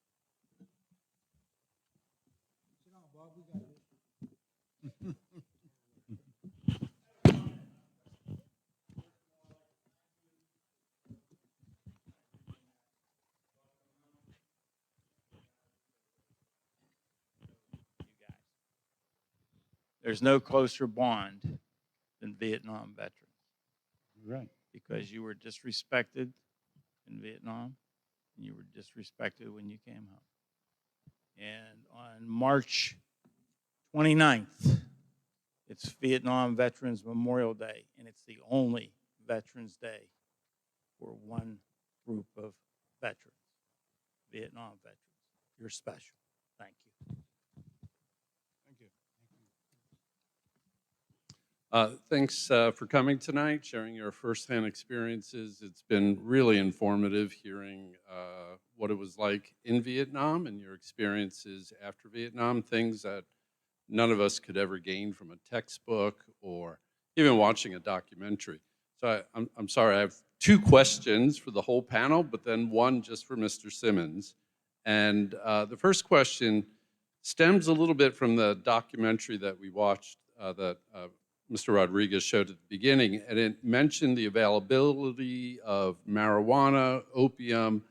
Sit down, Bob, we got this. There's no closer bond than Vietnam veterans. Right. Because you were disrespected in Vietnam, and you were disrespected when you came home. And on March 29th, it's Vietnam Veterans Memorial Day, and it's the only Veterans Day for one group of veterans, Vietnam veterans. You're special. Thank you. Thank you. Thanks for coming tonight, sharing your firsthand experiences. It's been really informative hearing what it was like in Vietnam and your experiences after Vietnam, things that none of us could ever gain from a textbook or even watching a documentary. So I'm sorry, I have two questions for the whole panel, but then one just for Mr. Simmons. And the first question stems a little bit from the documentary that we watched that Mr. Rodriguez showed at the beginning, and it mentioned the availability of marijuana, opium,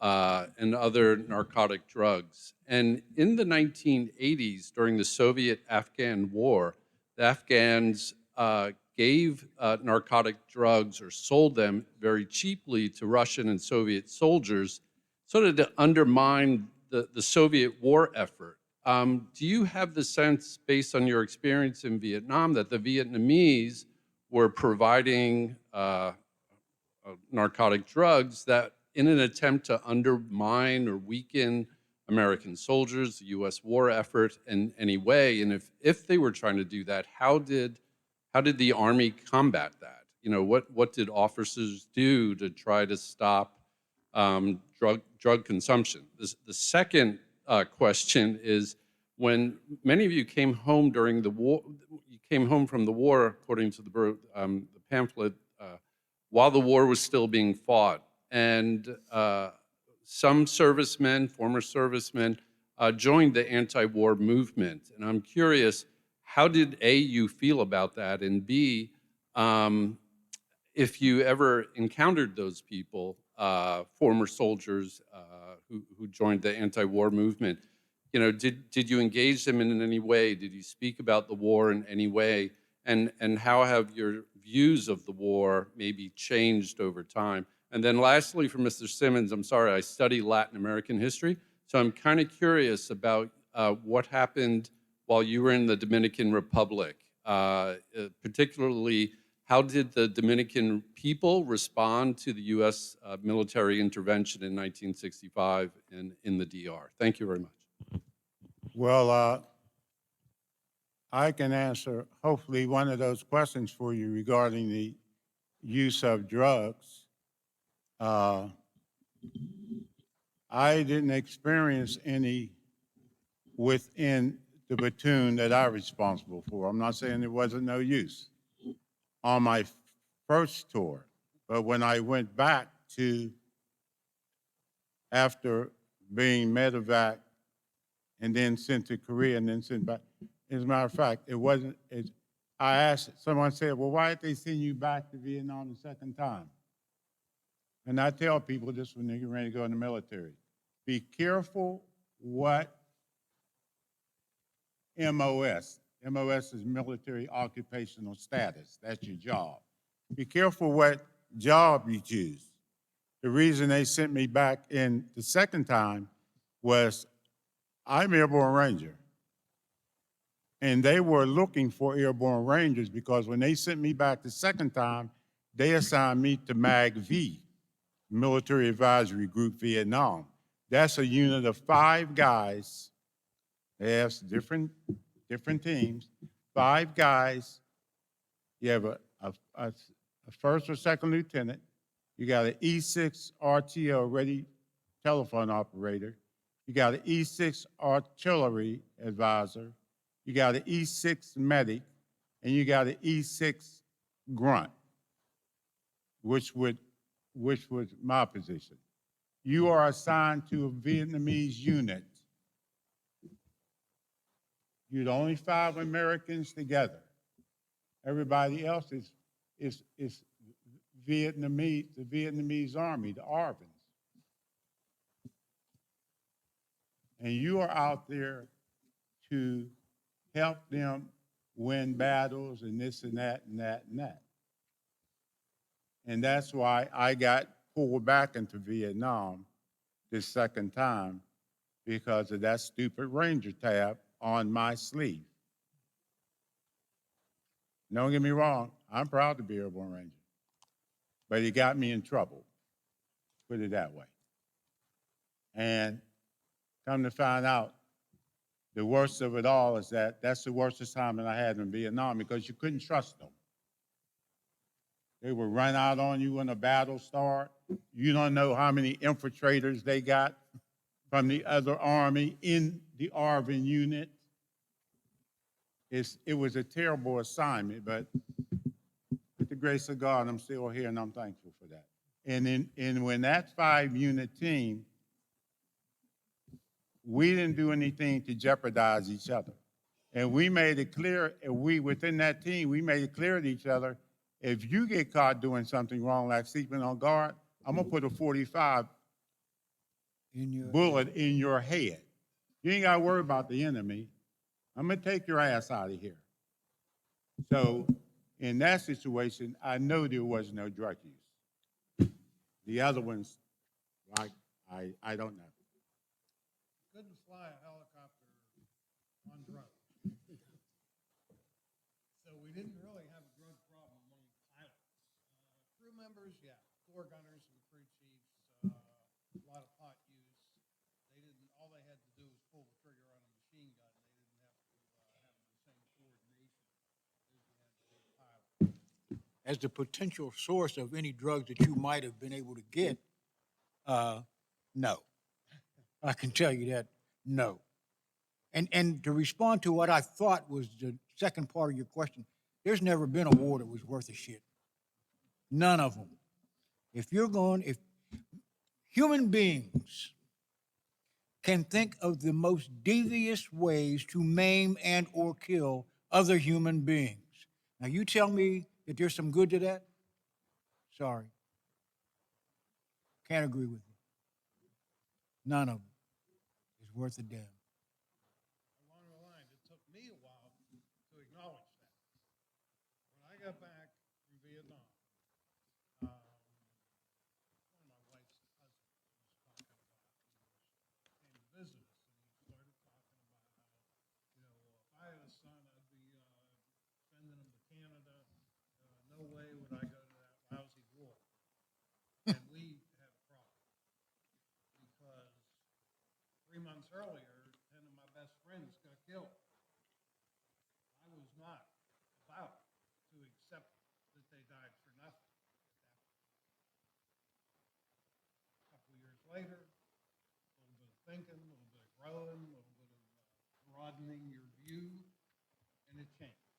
and other narcotic drugs. And in the 1980s, during the Soviet-Afghan War, the Afghans gave narcotic drugs or sold them very cheaply to Russian and Soviet soldiers, sort of to undermine the Soviet war effort. Do you have the sense, based on your experience in Vietnam, that the Vietnamese were providing narcotic drugs that, in an attempt to undermine or weaken American soldiers, the U.S. war effort in any way? And if they were trying to do that, how did the Army combat that? You know, what did officers do to try to stop drug consumption? The second question is, when many of you came home during the war, you came home from the war, according to the pamphlet, while the war was still being fought. And some servicemen, former servicemen, joined the anti-war movement. And I'm curious, how did A, you feel about that? And B, if you ever encountered those people, former soldiers who joined the anti-war movement, you know, did you engage them in any way? Did you speak about the war in any way? And how have your views of the war maybe changed over time? And then lastly, for Mr. Simmons, I'm sorry, I study Latin American history, so I'm kind of curious about what happened while you were in the Dominican Republic. Particularly, how did the Dominican people respond to the U.S. Military intervention in 1965 in the DR? Thank you very much. Well, I can answer hopefully one of those questions for you regarding the use of drugs. I didn't experience any within the platoon that I'm responsible for. I'm not saying there wasn't no use on my first tour, but when I went back to, after being medevac and then sent to Korea and then sent back, as a matter of fact, it wasn't, I asked, someone said, well, why did they send you back to Vietnam the second time? And I tell people this when they get ready to go in the military. Be careful what MOS is military occupational status. That's your job. Be careful what job you choose. The reason they sent me back in the second time was I'm Airborne Ranger. And they were looking for Airborne Rangers because when they sent me back the second time, they assigned me to MAG V, Military Advisory Group Vietnam. That's a unit of 5 guys. They have different teams. 5 guys. You have a first or second lieutenant. You got an E6 RTO, ready telephone operator. You got an E6 artillery advisor. You got an E6 medic, and you got an E6 grunt, which was my position. You are assigned to a Vietnamese unit. You're the only 5 Americans together. Everybody else is Vietnamese, the Vietnamese army, the ARVNs. And you are out there to help them win battles and this and that and that and that. And that's why I got pulled back into Vietnam this second time, because of that stupid Ranger tab on my sleeve. Don't get me wrong, I'm proud to be Airborne Ranger, but it got me in trouble, put it that way. And come to find out, the worst of it all is that that's the worst assignment I had in Vietnam, because you couldn't trust them. They would run out on you when a battle started. You don't know how many infiltrators they got from the other army in the ARVN unit. it was a terrible assignment, but with the grace of God, I'm still here and I'm thankful for that. And when that 5-unit team, we didn't do anything to jeopardize each other. And we made it clear, and within that team, we made it clear to each other, if you get caught doing something wrong, like sleeping on guard, I'm gonna put a 45 bullet in your head. You ain't gotta worry about the enemy. I'm gonna take your ass out of here. So in that situation, I know there was no drug use. The other ones, I don't know. Couldn't fly a helicopter on drugs. So we didn't really have a drug problem among pilots. Crew members, yeah, floor gunners and crew chiefs, a lot of pot use. They didn't, all they had to do was pull the trigger on a machine gun. They didn't have to have the same coordination as you had to be a pilot. As the potential source of any drugs that you might have been able to get, no. I can tell you that, no. And to respond to what I thought was the second part of your question, there's never been a war that was worth a shit. None of them. If human beings can think of the most devious ways to maim and or kill other human beings. Now you tell me that there's some good to that? Sorry. Can't agree with you. None of them is worth a damn. Along the line, it took me a while to acknowledge that. When I got back from Vietnam, one of my wife's cousins was talking about, came to visit us, and he started talking about how, if I had a son, I'd be sending him to Canada. No way would I go to that lousy war. And we had a problem because 3 months earlier, 10 of my best friends got killed. I was not about to accept that they died for nothing. A couple years later, a little bit of thinking, a little bit of growing, a little bit of broadening your view, and it changed.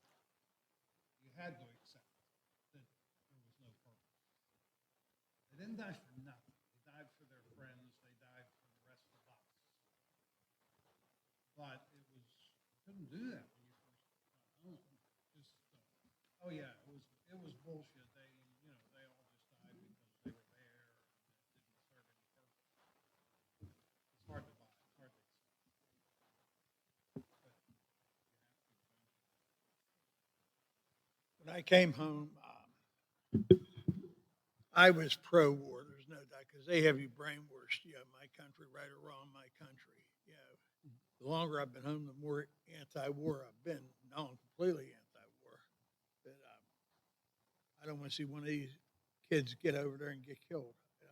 You had to accept that there was no purpose. They didn't die for nothing. They died for their friends. They died for the rest of us. But you couldn't do that when you first got home. Just, oh yeah, it was bullshit. They all just died because they were there and it didn't serve any purpose. It's hard to buy. It's hard to accept. But you have to eventually. When I came home, I was pro-war. There's no doubt because they have you brainwashed. My country, right or wrong, my country. The longer I've been home, the more anti-war I've been. Now I'm completely anti-war. But I don't want to see one of these kids get over there and get killed. I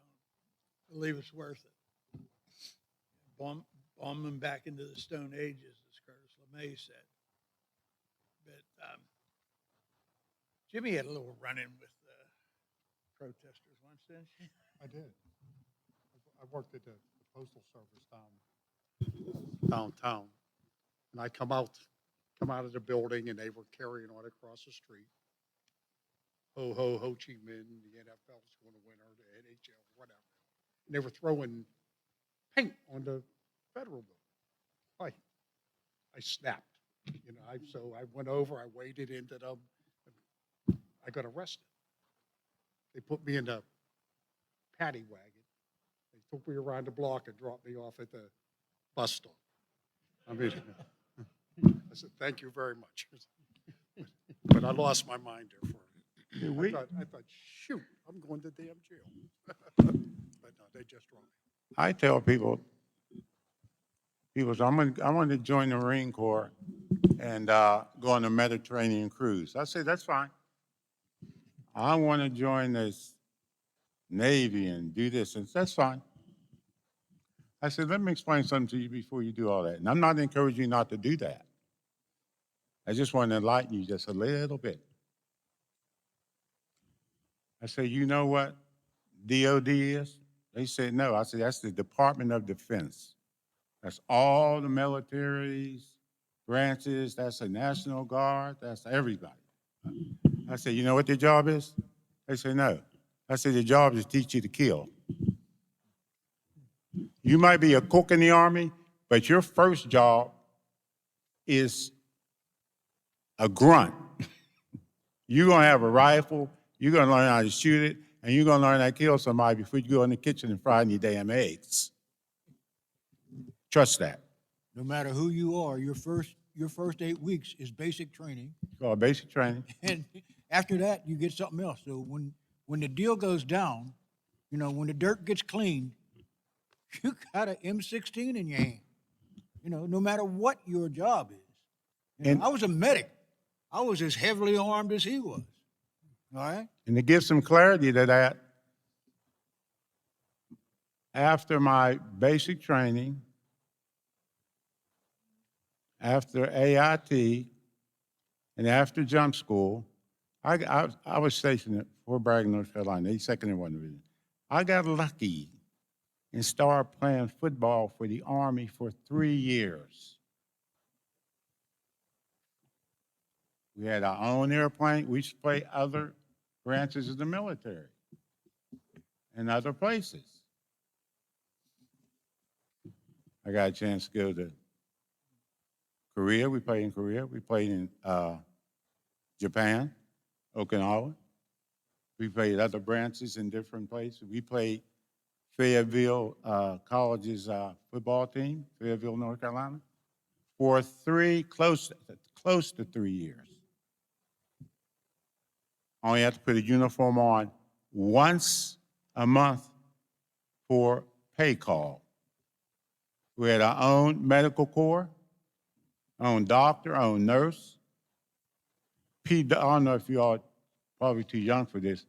don't believe it's worth it. Bomb them back into the Stone Ages, as Curtis LeMay said. But Jimmy had a little run-in with protesters once, didn't she? I did. I worked at the Postal Service downtown. And I come out of the building and they were carrying on across the street. Ho, ho, Ho Chi Minh, the NFL's going to win or the NHL, whatever. And they were throwing paint on the federal building. I snapped. So I went over, I waded into them. I got arrested. They put me in the paddy wagon. They took me around the block and dropped me off at the bus stop. I mean, I said, thank you very much. But I lost my mind there for a minute. I thought, shoot, I'm going to damn jail. But no, they just dropped me. I tell people, I'm going to join the Marine Corps and go on a Mediterranean cruise. I say, that's fine. I want to join this Navy and do this, and that's fine. I said, let me explain something to you before you do all that. And I'm not encouraging you not to do that. I just want to enlighten you just a little bit. I said, you know what DOD is? They said, no. I said, that's the Department of Defense. That's all the militaries branches, that's the National Guard, that's everybody. I said, you know what their job is? They said, no. I said, their job is to teach you to kill. You might be a cook in the Army, but your first job is a grunt. You're going to have a rifle, you're going to learn how to shoot it, and you're going to learn how to kill somebody before you go in the kitchen and fry any damn eggs. Trust that. No matter who you are, your first 8 weeks is basic training, It's called basic training. and after that you get something else. So when the deal goes down, you know, when the dirt gets cleaned, you got an M16 in your hand. You know, no matter what your job is. You know, And- I was a medic. I was as heavily armed as he was. All right? And to give some clarity to that, after my basic training, after AIT, and after jump school, I was stationed at Fort Bragg, North Carolina, 82nd and 1 Division. I got lucky and started playing football for the Army for 3 years. We had our own airplane. We used to play other branches of the military and other places. I got a chance to go to Korea. We played in Korea. We played in Japan, Okinawa. We played other branches in different places. We played Fayetteville College's football team, Fayetteville, North Carolina, for close to 3 years. Only had to put a uniform on once a month for pay call. We had our own medical corps, our own doctor, our own nurse. I don't know if you all probably too young for this,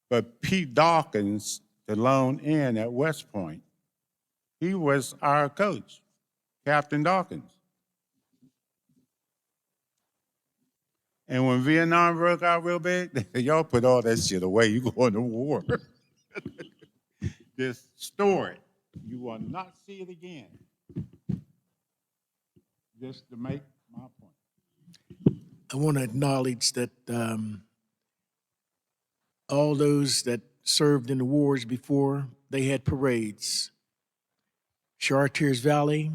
but Pete Dawkins, the lone N at West Point, he was our coach, Captain Dawkins. And when Vietnam broke out real big, y'all put all that shit away. You going to war. Just store it. You will not see it again. Just to make my point. I want to acknowledge that all those that served in the wars before, they had parades. Chartiers Valley,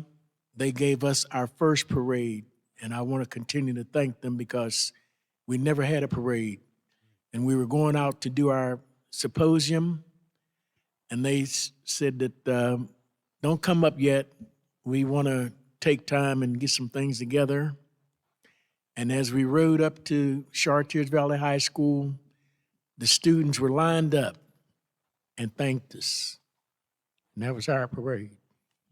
they gave us our first parade, and I want to continue to thank them because we never had a parade. And we were going out to do our symposium, and they said that don't come up yet. We want to take time and get some things together. And as we rode up to Chartiers Valley High School, the students were lined up and thanked us. And that was our parade.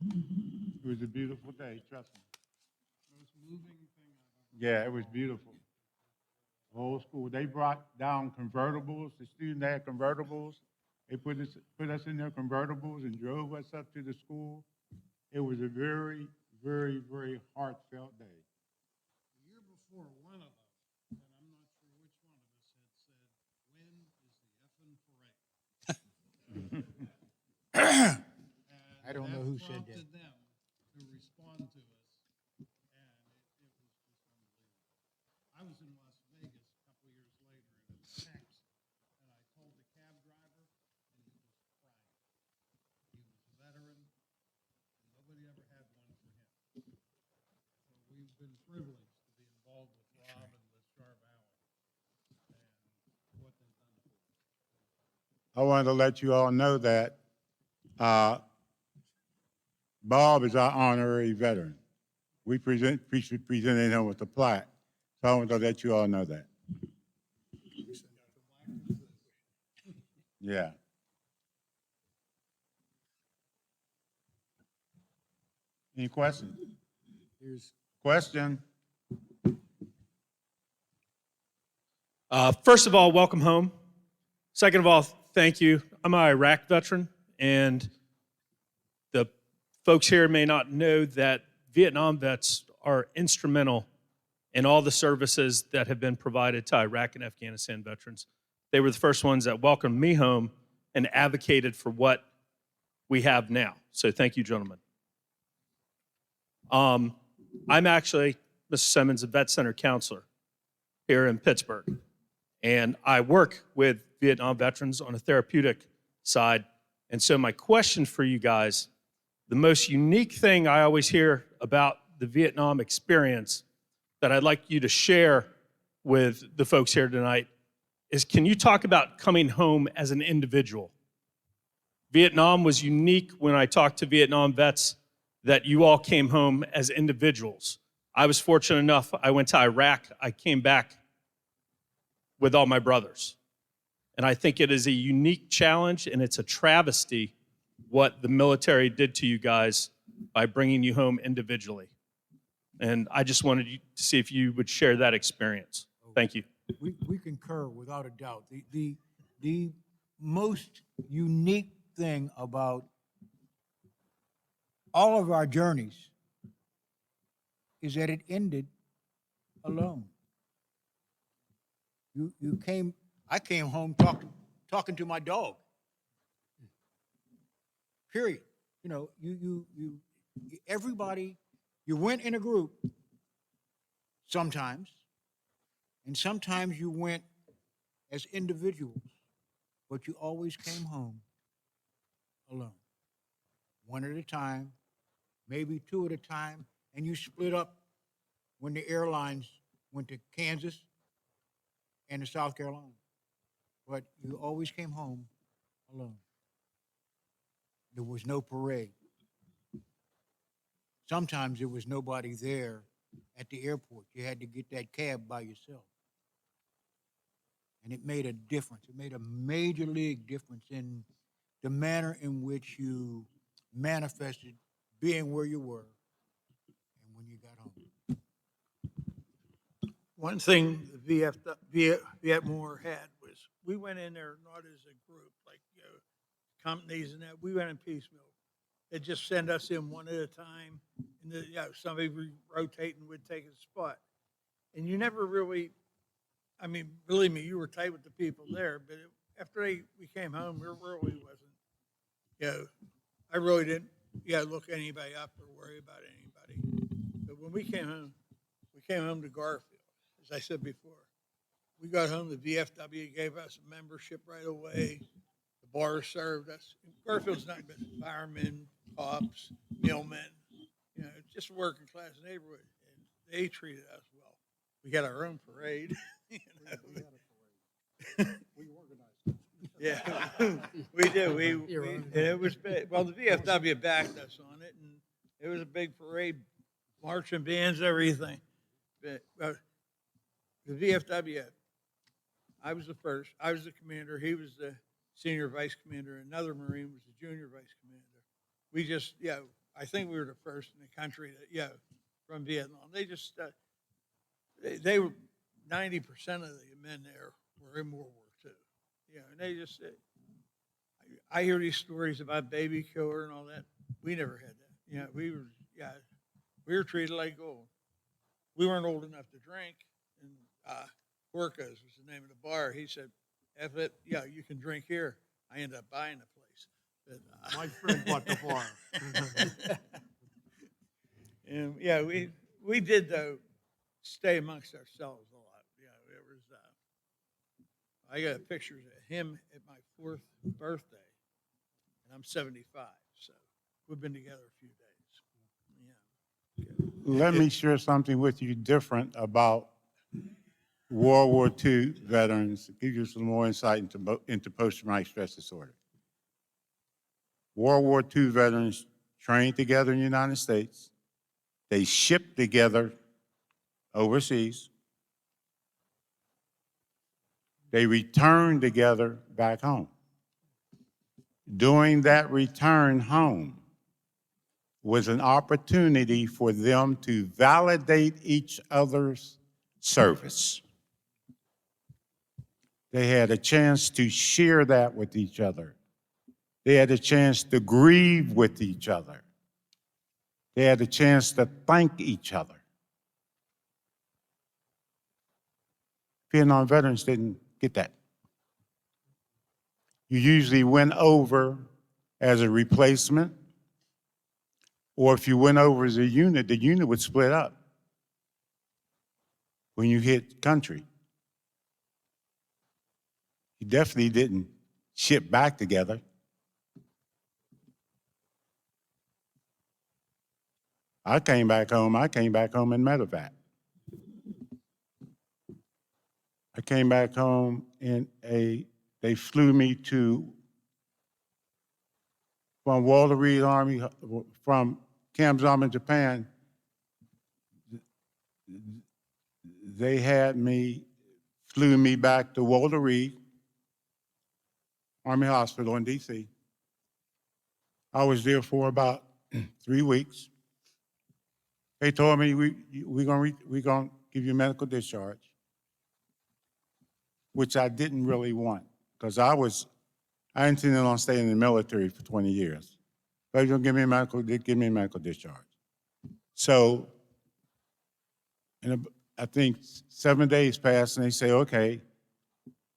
It was a beautiful day, trust me. Yeah, it was beautiful. The whole school, they brought down convertibles. The students had convertibles. They put us in their convertibles and drove us up to the school. It was a very, very, very heartfelt day. The year before, one of us, and I'm not sure which one of us, had said, when is the effing parade? I don't know who said that. Prompted them to respond to us, and it was just unbelievable. I was in Las Vegas a couple of years later in a taxi, and I told the cab driver, and he was crying. He was a veteran, and nobody ever had one for him. So we've been privileged to be involved with Rob and with Char Valley, and what they've done for us. I wanted to let you all know that Bob is our honorary veteran. We presented him with a plaque. So I wanted to let you all know that. Yeah. Any questions? Question? First of all, welcome home. Second of all, thank you. I'm an Iraq veteran, and the folks here may not know that Vietnam vets are instrumental in all the services that have been provided to Iraq and Afghanistan veterans. They were the first ones that welcomed me home and advocated for what we have now. So thank you, gentlemen. I'm actually Mr. Simmons, a vet center counselor here in Pittsburgh. And I work with Vietnam veterans on a therapeutic side. And so my question for you guys, the most unique thing I always hear about the Vietnam experience that I'd like you to share with the folks here tonight is, can you talk about coming home as an individual? Vietnam was unique when I talked to Vietnam vets that you all came home as individuals. I was fortunate enough, I went to Iraq, I came back with all my brothers. And I think it is a unique challenge, and it's a travesty what the military did to you guys by bringing you home individually. And I just wanted you to see if you would share that experience. Thank you. We concur without a doubt. The most unique thing about all of our journeys is that it ended alone. I came home talking to my dog. Period. You know, everybody, you went in a group sometimes, and sometimes you went as individuals, but you always came home alone. One at a time, maybe two at a time, and you split up when the airlines went to Kansas and to South Carolina. But you always came home alone. There was no parade. Sometimes there was nobody there at the airport. You had to get that cab by yourself. And it made a difference. It made a major league difference in the manner in which you manifested being where you were and when you got home. One thing the Vietmore had was we went in there not as a group, like, you know, companies and that. We went in piecemeal. They'd just send us in one at a time, and somebody rotating would take a spot. And you never really, I mean, believe me, you were tight with the people there, but after we came home, we really wasn't, you know, I really didn't, look anybody up or worry about anybody. But when we came home to Garfield, as I said before. We got home, the VFW gave us a membership right away. The bar served us. Garfield's not but firemen, cops, millmen, you know, just a working class neighborhood. And they treated us well. We got our own parade. You know? We had a parade. We organized it. Yeah, we did. And it was big. Well, the VFW backed us on it, and it was a big parade, marching bands, everything. But the VFW, I was the first. I was the commander. He was the senior vice commander. Another Marine was the junior vice commander. We just, I think we were the first in the country that, from Vietnam. They just, they were 90% of the men there were in World War II. And they just, I hear these stories about baby killer and all that. We never had that. We were treated like gold. We weren't old enough to drink. And Porcos was the name of the bar. He said, F it, you can drink here. I ended up buying the place. But, my friend bought the bar. And we did, though, stay amongst ourselves a lot. It was, I got pictures of him at my 4th birthday, and I'm 75, so we've been together a few days. Let me share something with you different about World War II veterans, give you some more insight into post-traumatic stress disorder. World War II veterans trained together in the United States. They shipped together overseas. They returned together back home. During that return home was an opportunity for them to validate each other's service. They had a chance to share that with each other. They had a chance to grieve with each other. They had a chance to thank each other. Vietnam veterans didn't get that. You usually went over as a replacement, or if you went over as a unit, the unit would split up. when you hit country. You definitely didn't ship back together. I came back home in medevac. I came back home they flew me from Walter Reed Army, from Camp Zama, Japan. They flew me back to Walter Reed Army Hospital in DC. I was there for about 3 weeks. They told me we're gonna give you medical discharge, which I didn't really want because I intended on staying in the military for 20 years. They're gonna give me a medical discharge. So, I think 7 days passed, and they say, okay,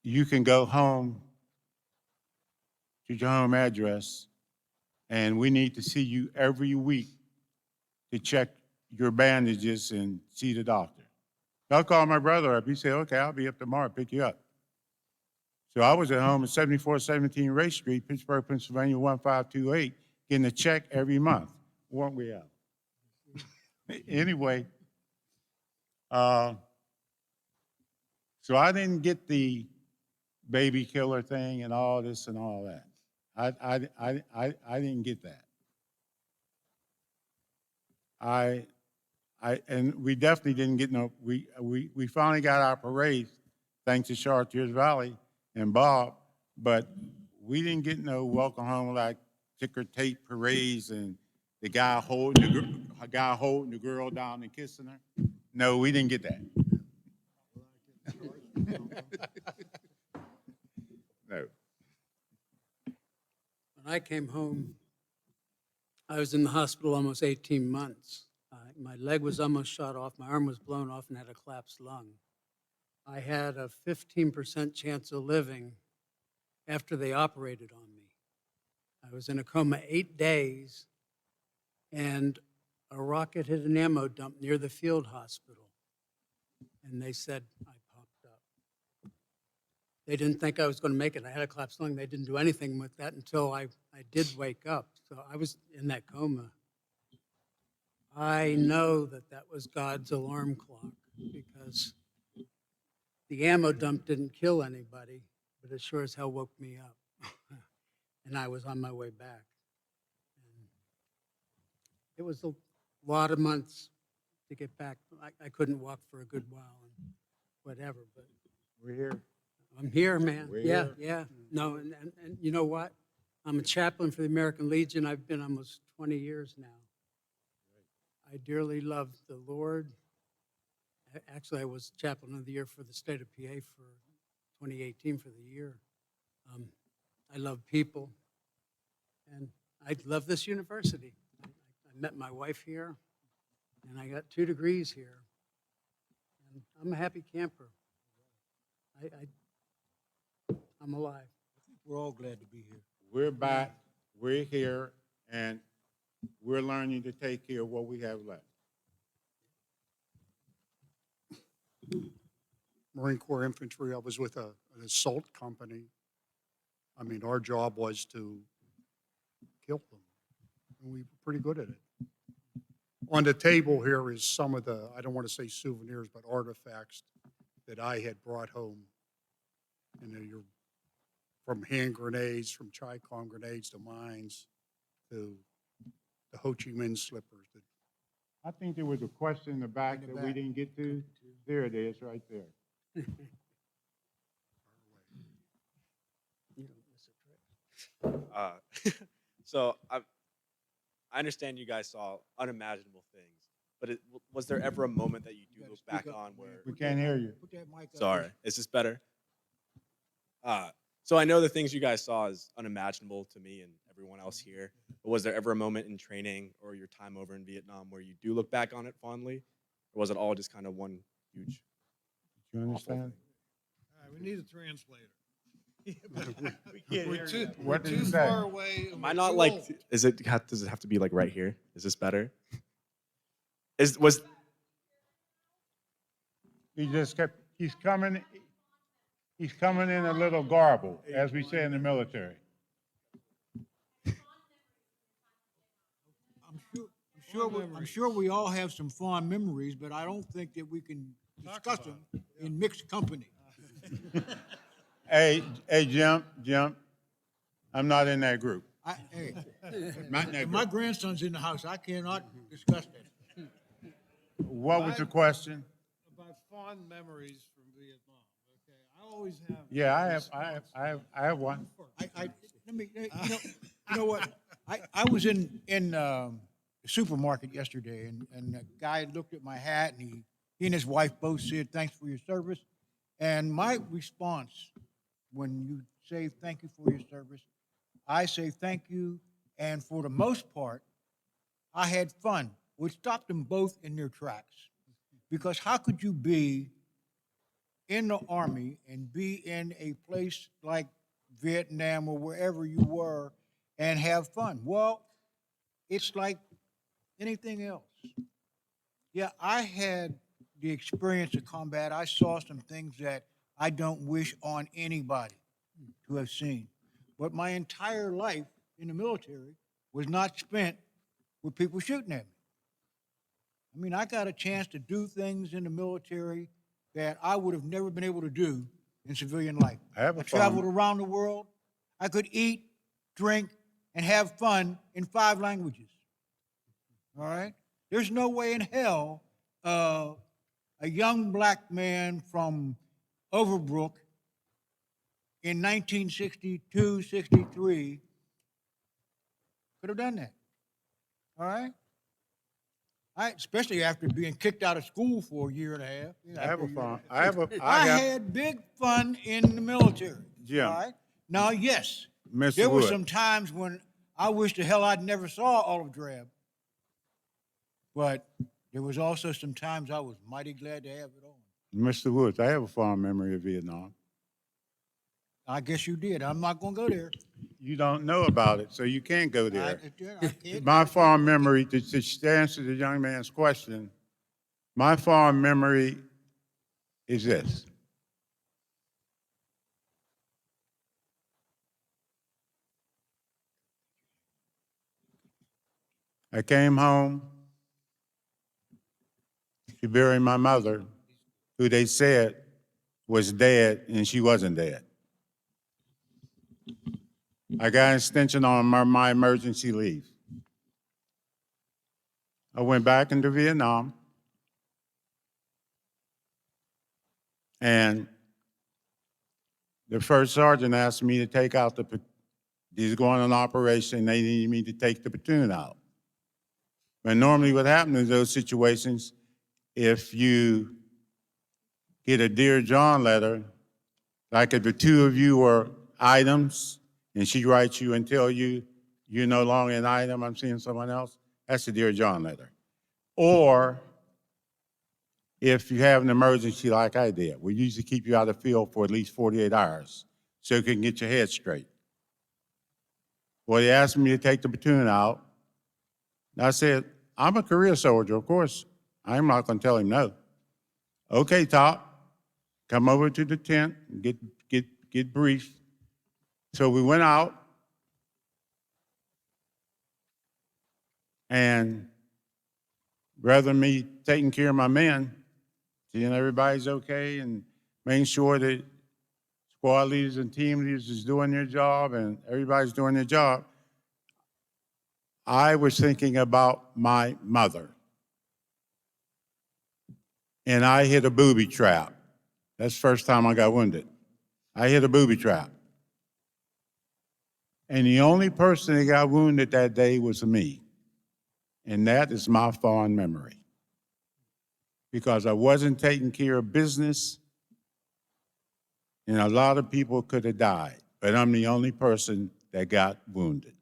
you can go home to your home address, and we need to see you every week to check your bandages and see the doctor. So I called my brother up. He said, okay, I'll be up tomorrow, pick you up. So I was at home at 7417 Race Street, Pittsburgh, Pennsylvania, 1528, getting a check every month. Weren't we out? Anyway, so I didn't get the baby killer thing and all this and all that. I didn't get that. And we definitely didn't get we finally got our parades, thanks to Chartiers Valley and Bob, but we didn't get no welcome home like ticker tape parades and the guy holding the girl down and kissing her. No, we didn't get that. No. When I came home, I was in the hospital almost 18 months. My leg was almost shot off, my arm was blown off, and had a collapsed lung. I had a 15% chance of living after they operated on me. I was in a coma 8 days, and a rocket hit an ammo dump near the field hospital. And they said I popped up. They didn't think I was going to make it. I had a collapsed lung. They didn't do anything with that until I did wake up. So I was in that coma. I know that was God's alarm clock, because the ammo dump didn't kill anybody, but it sure as hell woke me up. And I was on my way back. And it was a lot of months to get back. I couldn't walk for a good while and whatever, but We're here. I'm here, man. We're Yeah, here. yeah. No, and you know what? I'm a chaplain for the American Legion. I've been almost 20 years now. I dearly love the Lord. Actually, I was chaplain of the year for the state of PA for 2018 for the year. I love people, and I love this university. I met my wife here, and I got 2 degrees here. And I'm a happy camper. I'm alive. We're all glad to be here. We're back, we're here, and we're learning to take care of what we have left. Marine Corps Infantry, I was with an assault company. I mean, our job was to kill them, and we were pretty good at it. On the table here is some of the, I don't want to say souvenirs, but artifacts that I had brought home. And you're from hand grenades, from Chi-Com grenades to mines, to the Ho Chi Minh slippers. I think there was a question in the back that we didn't get to. There it is, right there. So I understand you guys saw unimaginable things, but was there ever a moment that you do look back on where We can't hear you. Put that mic up. Sorry, is this better? So I know the things you guys saw is unimaginable to me and everyone else here. But was there ever a moment in training or your time over in Vietnam where you do look back on it fondly, or was it all just kind of one huge? Do you understand? All right, we need a translator. We're too, What we're did too you say? far away. and Am I we're not too like? old. Does it have to be like right here? Is this better? He just kept, he's coming in a little garbled, as we say in the military. I'm sure we all have some fond memories, but I don't think that we can discuss them in mixed company. Hey, Jim, I'm not in that group. Hey, Not in that my group. grandson's in the house. I cannot discuss that. What was the question? About fond memories from Vietnam. Okay, I always have. Yeah, I have one. Let me, you know what? I was in the supermarket yesterday, and the guy looked at my hat, and he and his wife both said, "Thanks for your service." And my response, when you say thank you for your service, I say thank you, and for the most part, I had fun, which stopped them both in their tracks. Because how could you be in the Army and be in a place like Vietnam or wherever you were and have fun? Well, it's like anything else. Yeah, I had the experience of combat. I saw some things that I don't wish on anybody to have seen. But my entire life in the military was not spent with people shooting at me. I mean, I got a chance to do things in the military that I would have never been able to do in civilian life. I traveled around the world. I could eat, drink, and have fun in 5 languages. All right? There's no way in hell a young black man from Overbrook in 1962, 63 could have done that. All right? Especially after being kicked out of school for a year and a half. I have had big fun in the military. Jim. All right? Now, yes, Mr. there were Wood. some times when I wish the hell I'd never saw Olive Drab. But there was also some times I was mighty glad to have it on. Mr. Woods, I have a fond memory of Vietnam. I guess you did. I'm not going to go there. You don't know about it, so you can't go there. I can't. My fond memory, to answer the young man's question, my fond memory is this. I came home to bury my mother, who they said was dead, and she wasn't dead. I got an extension on my emergency leave. I went back into Vietnam, and the first sergeant asked me to take out he's going on an operation, they needed me to take the platoon out. But normally what happens in those situations, if you get a Dear John letter, like if the 2 of you were items, and she writes you and tell you you're no longer an item, I'm seeing someone else, that's a Dear John letter. Or if you have an emergency like I did, we usually keep you out of the field for at least 48 hours so you can get your head straight. Well, he asked me to take the platoon out. And I said, I'm a career soldier, of course. I'm not going to tell him no. Okay, Top, come over to the tent and get briefed. So we went out, and rather than me taking care of my men, seeing everybody's okay and making sure that squad leaders and team leaders is doing their job and everybody's doing their job, I was thinking about my mother. And I hit a booby trap. That's the first time I got wounded. I hit a booby trap. And the only person that got wounded that day was me. And that is my fond memory. Because I wasn't taking care of business, and a lot of people could have died, but I'm the only person that got wounded.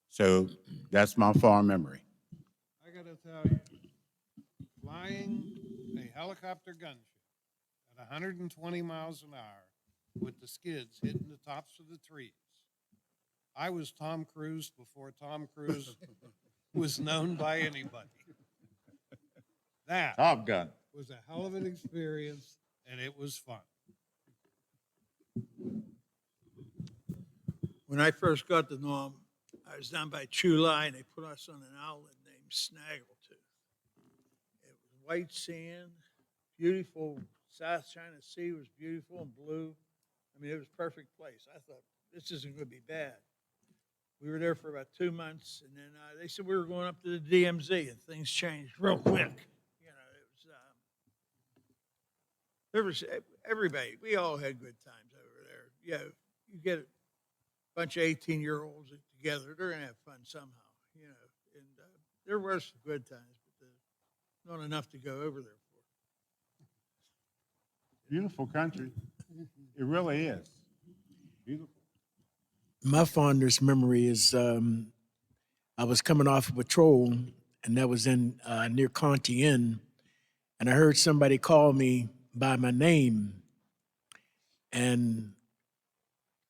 So that's my fond memory. I got to tell you, flying a helicopter gunship at 120 miles an hour with the skids hitting the tops of the trees. I was Tom Cruise before Tom Cruise was known by anybody. That Top Gun. was a hell of an experience, and it was fun. When I first got to know him, I was down by Chulai, and they put us on an outlet named Snaggletooth. It was white sand, beautiful. South China Sea was beautiful and blue. I mean, it was a perfect place. I thought, this isn't going to be bad. We were there for about 2 months, and then they said we were going up to the DMZ, and things changed real quick. You know, there was everybody. We all had good times over there. Yeah, you get a bunch of 18-year-olds together, they're going to have fun somehow. You know, and there were some good times, but not enough to go over there for. Beautiful country. It really is. Beautiful. My fondest memory is I was coming off of patrol, and that was in near Conti Inn, and I heard somebody call me by my name. And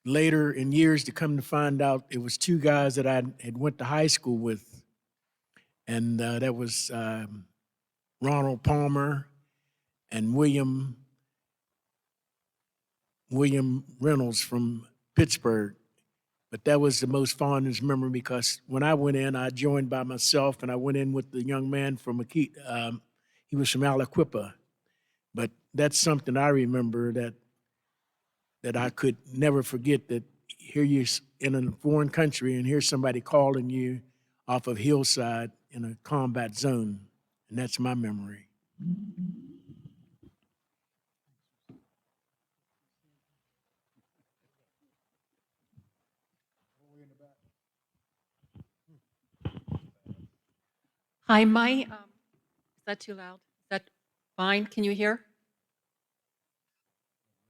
later in years to come to find out, it was two guys that I had went to high school with, and that was Ronald Palmer and William Reynolds from Pittsburgh. But that was the most fondest memory because when I went in, I joined by myself, and I went in with the young man from he was from Aliquippa. But that's something I remember that I could never forget, that here you're in a foreign country and here's somebody calling you off of hillside in a combat zone. And that's my memory. Hi, is that too loud? Is that fine? Can you hear?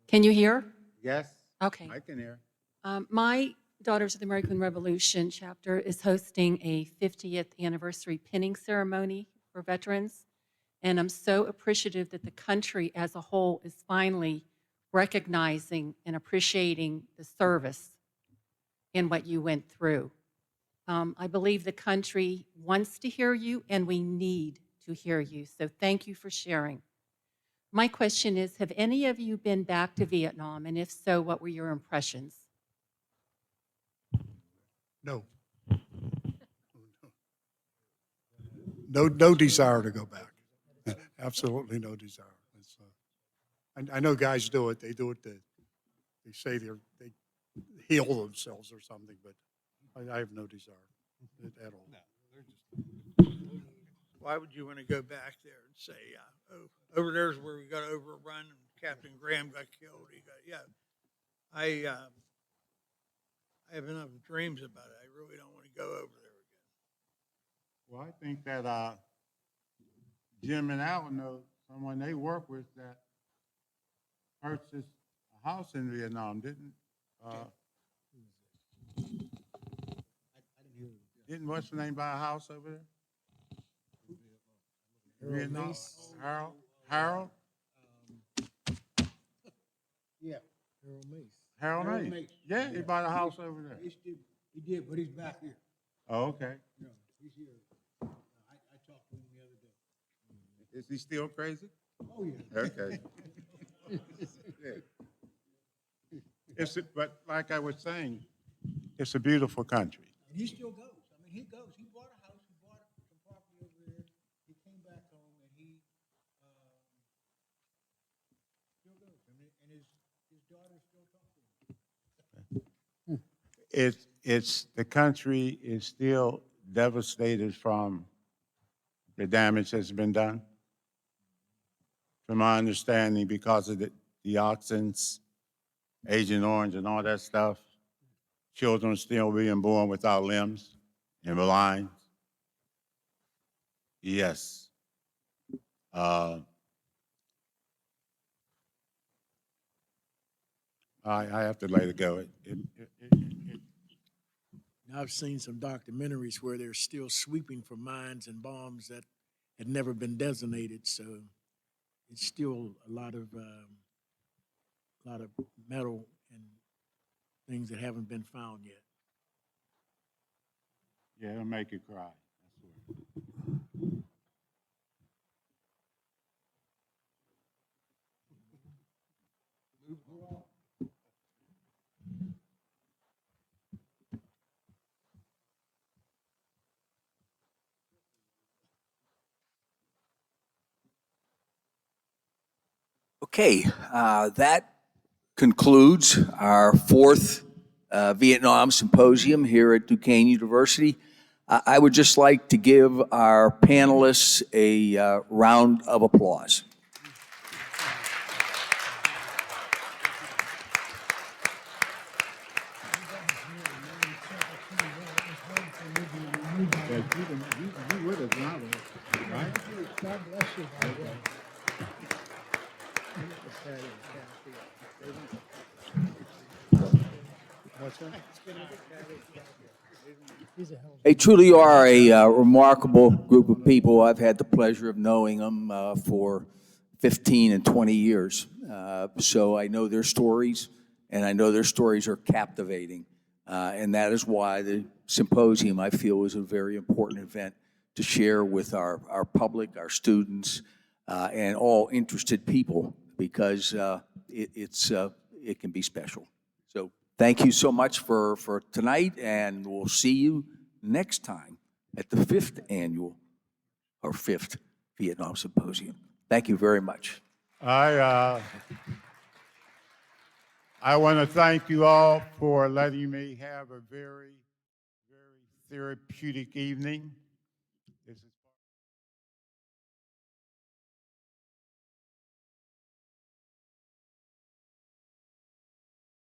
Can you hear? Yes. Okay. I can hear. My Daughters of the American Revolution chapter is hosting a 50th anniversary pinning ceremony for veterans. And I'm so appreciative that the country as a whole is finally recognizing and appreciating the service and what you went through. I believe the country wants to hear you, and we need to hear you. So thank you for sharing. My question is, have any of you been back to Vietnam? And if so, what were your impressions? No. No desire to go back. Absolutely no desire. I know guys do it. They do it. They say they heal themselves or something, but I have no desire at all. Why would you want to go back there and say, over there's where we got overrun and Captain Graham got killed? I have enough dreams about it. I really don't want to go over there again. Well, I think that Jim and Alan know someone they work with that purchased a house in Vietnam, didn't? Didn't what's the name buy a house over there? Vietnam. Harold. Yeah, Harold Mace. Harold Mace. Yeah, he bought a house over there. He did, but he's back here. Oh, okay. No, he's here. I talked to him the other day. Is he still crazy? Oh, yeah. Okay. Yeah. But like I was saying, it's a beautiful country. And he still goes. I mean, he goes. He bought a house. He bought some property over there. He came back home, and he still goes. And his daughter still talks to him. It's the country is still devastated from the damage that's been done. From my understanding, because of the dioxins, Agent Orange, and all that stuff, children still being born without limbs and blind. Yes. I have to let it go. I've seen some documentaries where they're still sweeping for mines and bombs that had never been designated. So it's still a lot of metal and things that haven't been found yet. Yeah, it'll make you cry. Okay, that concludes our fourth Vietnam Symposium here at Duquesne University. I would just like to give our panelists a round of applause. You would have nodded, right? God bless you. They truly are a remarkable group of people. I've had the pleasure of knowing them for 15 and 20 years. So I know their stories, and I know their stories are captivating. And that is why the symposium, I feel, is a very important event to share with our public, our students, and all interested people, because it can be special. So thank you so much for tonight, and we'll see you next time at the fifth Vietnam Symposium. Thank you very much. I want to thank you all for letting me have a very, very therapeutic evening.